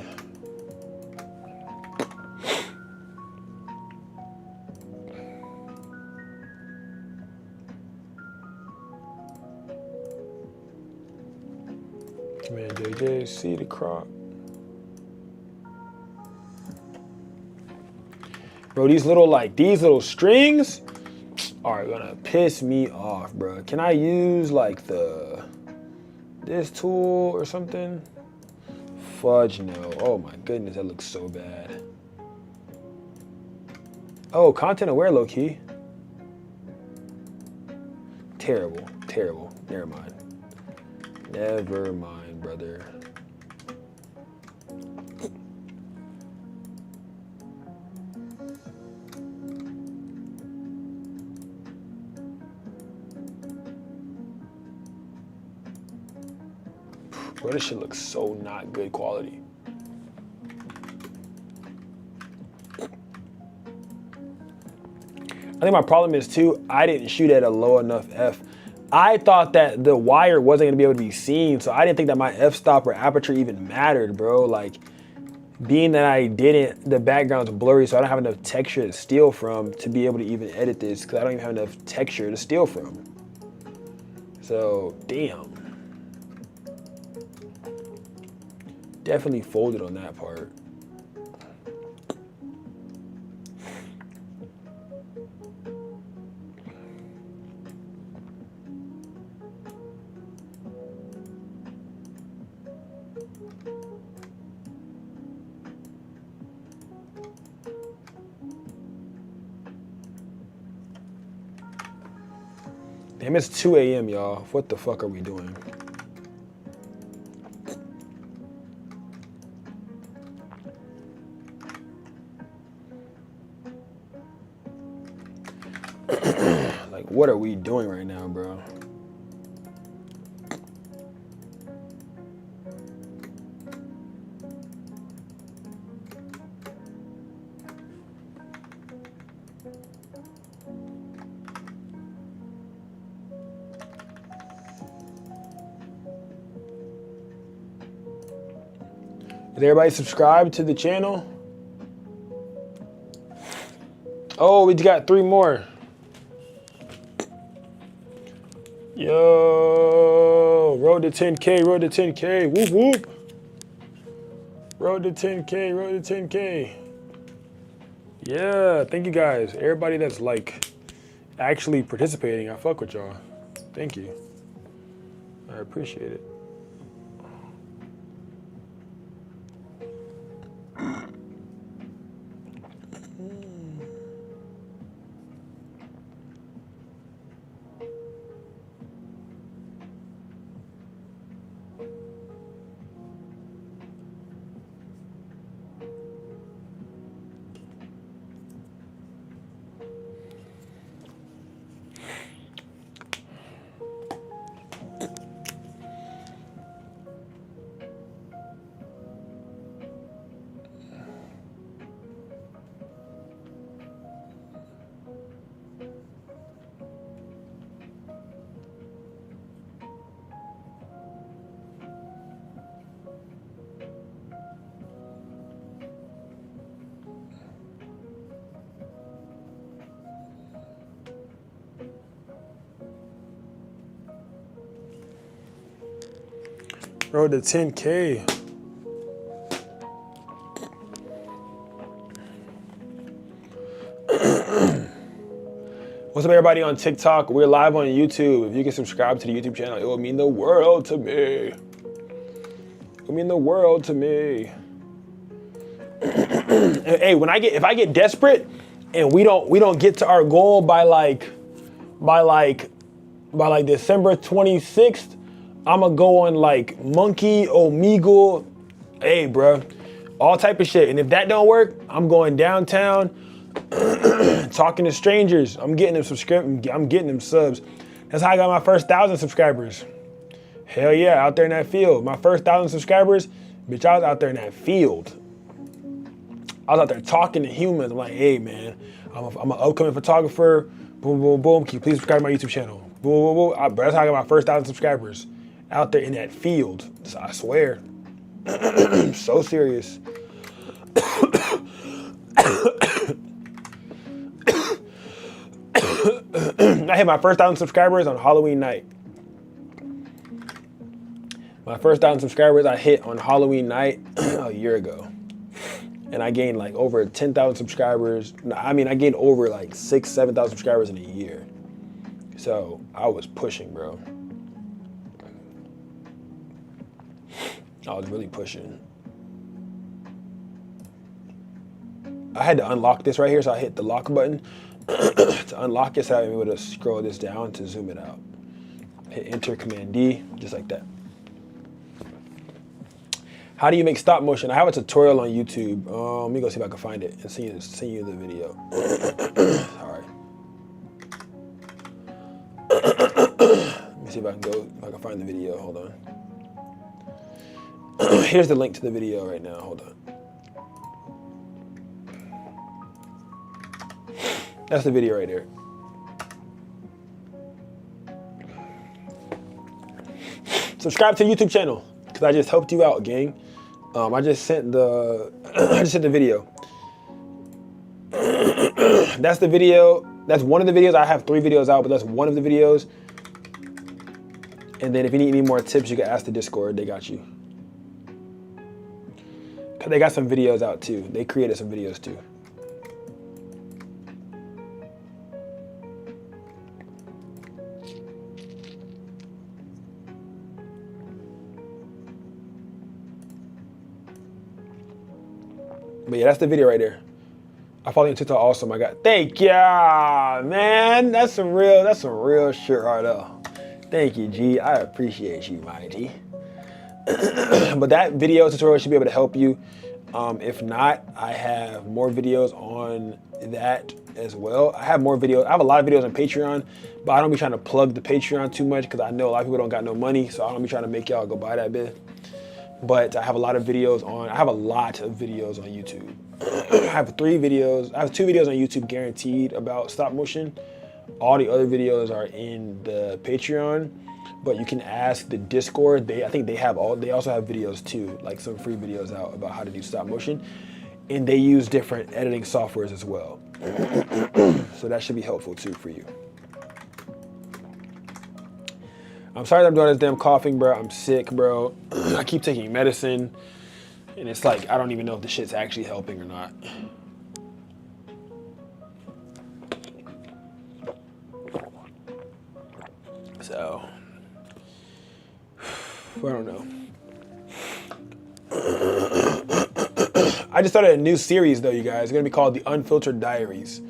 Man, JJ, see the crop. Bro, these little strings are gonna piss me off, bro. Can I use like this tool or something? Fudge no. Oh my goodness, that looks so bad. Oh, content aware low key. Terrible. Never mind. Never mind, brother. Bro, this shit looks so not good quality. I think my problem is too, I didn't shoot at a low enough F. I thought that the wire wasn't gonna be able to be seen, so I didn't think that my f-stop or aperture even mattered, bro. Like, being that I didn't, the background's blurry, so I don't have enough texture to steal from to be able to even edit this, because I don't even have enough texture to steal from. So, damn. Definitely folded on that part. Damn, it's 2 a.m., y'all. What the fuck are we doing? Like, what are we doing right now, bro? Is everybody subscribed to the channel? Oh, we got 3 more. Yo, road to 10K, road to 10K, whoop whoop. Road to 10K, road to 10K. Yeah, thank you guys. Everybody that's like actually participating, I fuck with y'all. Thank you. I appreciate it. Road to 10K. What's up, everybody on TikTok? We're live on YouTube. If you can subscribe to the YouTube channel, it would mean the world to me. It would mean the world to me. Hey, if I get desperate and we don't get to our goal by December 26th, I'ma go on like Monkey, Omegle, hey, bruh, all type of shit. And if that don't work, I'm going downtown, talking to strangers. I'm getting them I'm getting them subs. That's how I got my first 1,000 subscribers. Hell yeah, out there in that field. My first 1,000 subscribers, bitch, I was out there in that field. I was out there talking to humans. I'm like, hey man, I'm an upcoming photographer. Boom, boom, boom. Can you please subscribe to my YouTube channel? Boom, boom, boom. That's how I got my first 1,000 subscribers. Out there in that field. So I swear. So serious. I hit my first 1,000 subscribers on Halloween night. My first 1,000 subscribers I hit on Halloween night a year ago. And I gained like over 10,000 subscribers. I mean, I gained over like 6,000, 7,000 subscribers in a year. So I was pushing, bro. I was really pushing. I had to unlock this right here, so I hit the lock button to unlock it, so I'm able to scroll this down to zoom it out. Hit Enter, Command D, just like that. How do you make stop motion? I have a tutorial on YouTube. Let me go see if I can find it and send you the video. All right. Let me see if I can find the video. Hold on. Here's the link to the video right now. Hold on. That's the video right there. Subscribe to the YouTube channel because I just helped you out, gang. I just sent the video. That's the video. That's one of the videos. I have 3 videos out, but that's one of the videos. And then if you need any more tips, you can ask the Discord. They got you. Cause they got some videos out too. They created some videos too. But yeah, that's the video right there. I follow you on TikTok also, my God. Thank ya, man. That's some real shit right there. Thank you, G. I appreciate you, my G. But that video tutorial should be able to help you. If not, I have more videos on that as well. I have more videos. I have a lot of videos on Patreon, but I don't be trying to plug the Patreon too much because I know a lot of people don't got no money, so I don't be trying to make y'all go buy that bit. But I have a lot of videos on YouTube. I have 3 videos. I have 2 videos on YouTube guaranteed about stop motion. All the other videos are in the Patreon, but you can ask the Discord. I think they also have videos too, like some free videos out about how to do stop motion. And they use different editing softwares as well. So that should be helpful too for you. I'm sorry that I'm doing this damn coughing, bro. I'm sick, bro. I keep taking medicine, and it's like, I don't even know if the shit's actually helping or not. So, I don't know. I just started a new series though, you guys. It's gonna be called The Unfiltered Diaries.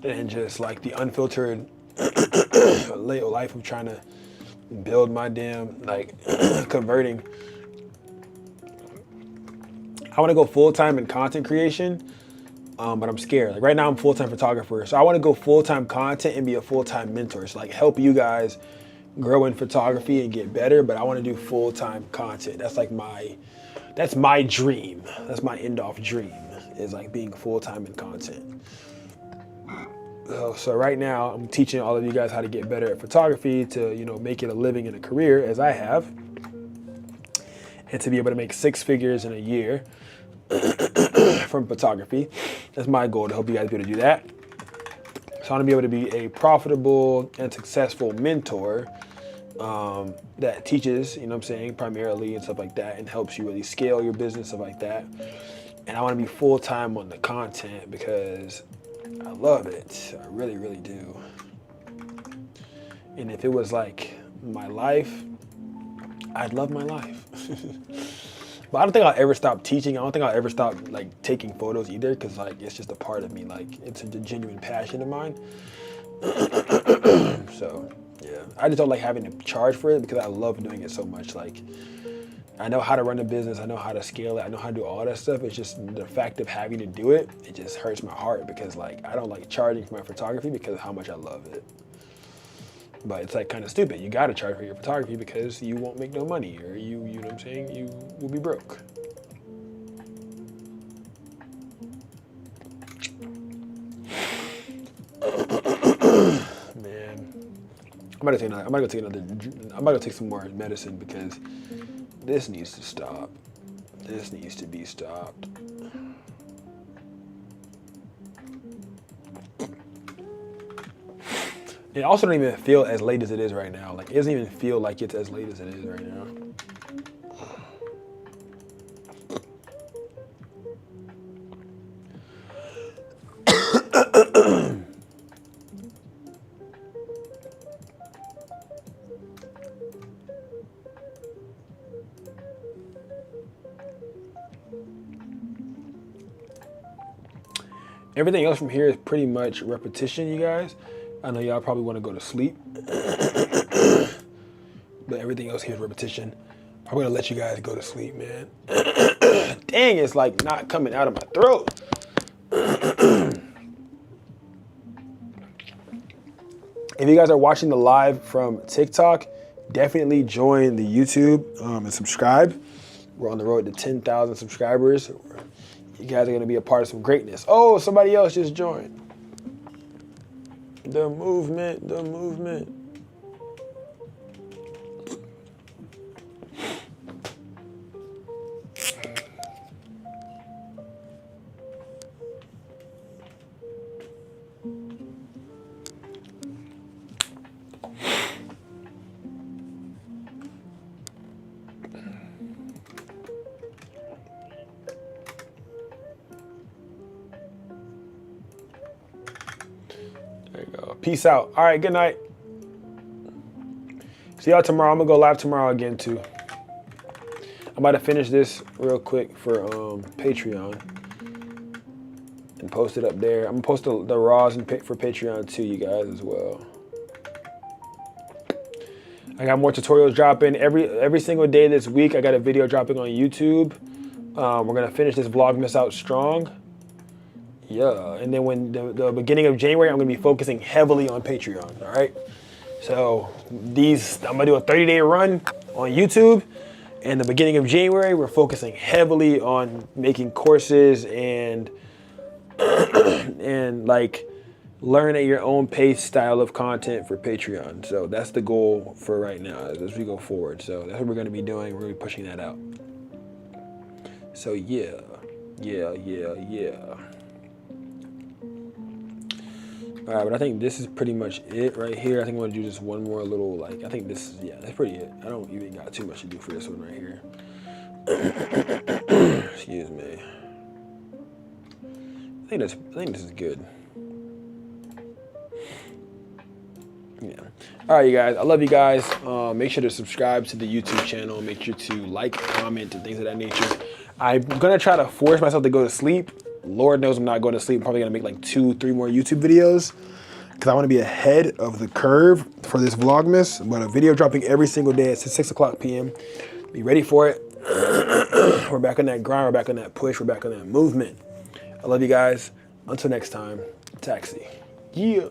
And just like the unfiltered life of trying to build my damn, like, converting. I want to go full-time in content creation, but I'm scared. Like right now I'm full-time photographer. So I want to go full-time content and be a full-time mentor. So like help you guys grow in photography and get better, but I want to do full-time content. That's like that's my dream. That's my end-off dream, is like being full-time in content. So right now I'm teaching all of you guys how to get better at photography to, make it a living and a career as I have, and to be able to make 6 figures in a year from photography. That's my goal, to help you guys be able to do that. So I want to be able to be a profitable and successful mentor that teaches, primarily and stuff like that, and helps you really scale your business, stuff like that. And I want to be full-time on the content because I love it. I really, really do. And if it was like my life, I'd love my life. But I don't think I'll ever stop teaching. I don't think I'll ever stop like taking photos either, because like it's just a part of me. Like it's a genuine passion of mine. So yeah, I just don't like having to charge for it because I love doing it so much. Like I know how to run a business, I know how to scale it, I know how to do all that stuff. It's just the fact of having to do it, it just hurts my heart because like I don't like charging for my photography because of how much I love it. But it's like kind of stupid. You gotta charge for your photography because you won't make no money, or you know what I'm saying? You will be broke. Man, I'm about to take some more medicine because this needs to stop. This needs to be stopped. It also don't even feel as late as it is right now. Like it doesn't even feel like it's as late as it is right now. Everything else from here is pretty much repetition, you guys. I know y'all probably want to go to sleep, but everything else here is repetition. I'm gonna let you guys go to sleep, man. Dang, it's like not coming out of my throat. If you guys are watching the live from TikTok, definitely join the YouTube and subscribe. We're on the road to 10,000 subscribers. You guys are gonna be a part of some greatness. Oh, somebody else just joined. The movement, the movement. There you go. Peace out. All right, good night. See y'all tomorrow. I'm gonna go live tomorrow again too. I'm about to finish this real quick for Patreon and post it up there. I'm gonna post the raws for Patreon too, you guys, as well. I got more tutorials dropping every single day this week. I got a video dropping on YouTube. We're gonna finish this Vlogmas out strong. Yeah, and then when the beginning of January, I'm gonna be focusing heavily on Patreon, all right? So I'm gonna do a 30-day run on YouTube, and the beginning of January, we're focusing heavily on making courses and and like learn at your own pace style of content for Patreon. So that's the goal for right now as we go forward. So that's what we're gonna be doing. We're gonna be pushing that out. So yeah. All right, but I think this is pretty much it right here. I think I'm gonna do just one more little, like, I think this is, yeah, that's pretty it. I don't even got too much to do for this one right here. Excuse me. I think this is good. Yeah. All right, you guys, I love you guys. Make sure to subscribe to the YouTube channel. Make sure to like, comment, and things of that nature. I'm gonna try to force myself to go to sleep. Lord knows I'm not going to sleep. I'm probably gonna make like 2-3 more YouTube videos because I want to be ahead of the curve for this Vlogmas. But a video dropping every single day at 6 o'clock p.m. Be ready for it. We're back on that grind. We're back on that push. We're back on that movement. I love you guys. Until next time, taxi. Yeah.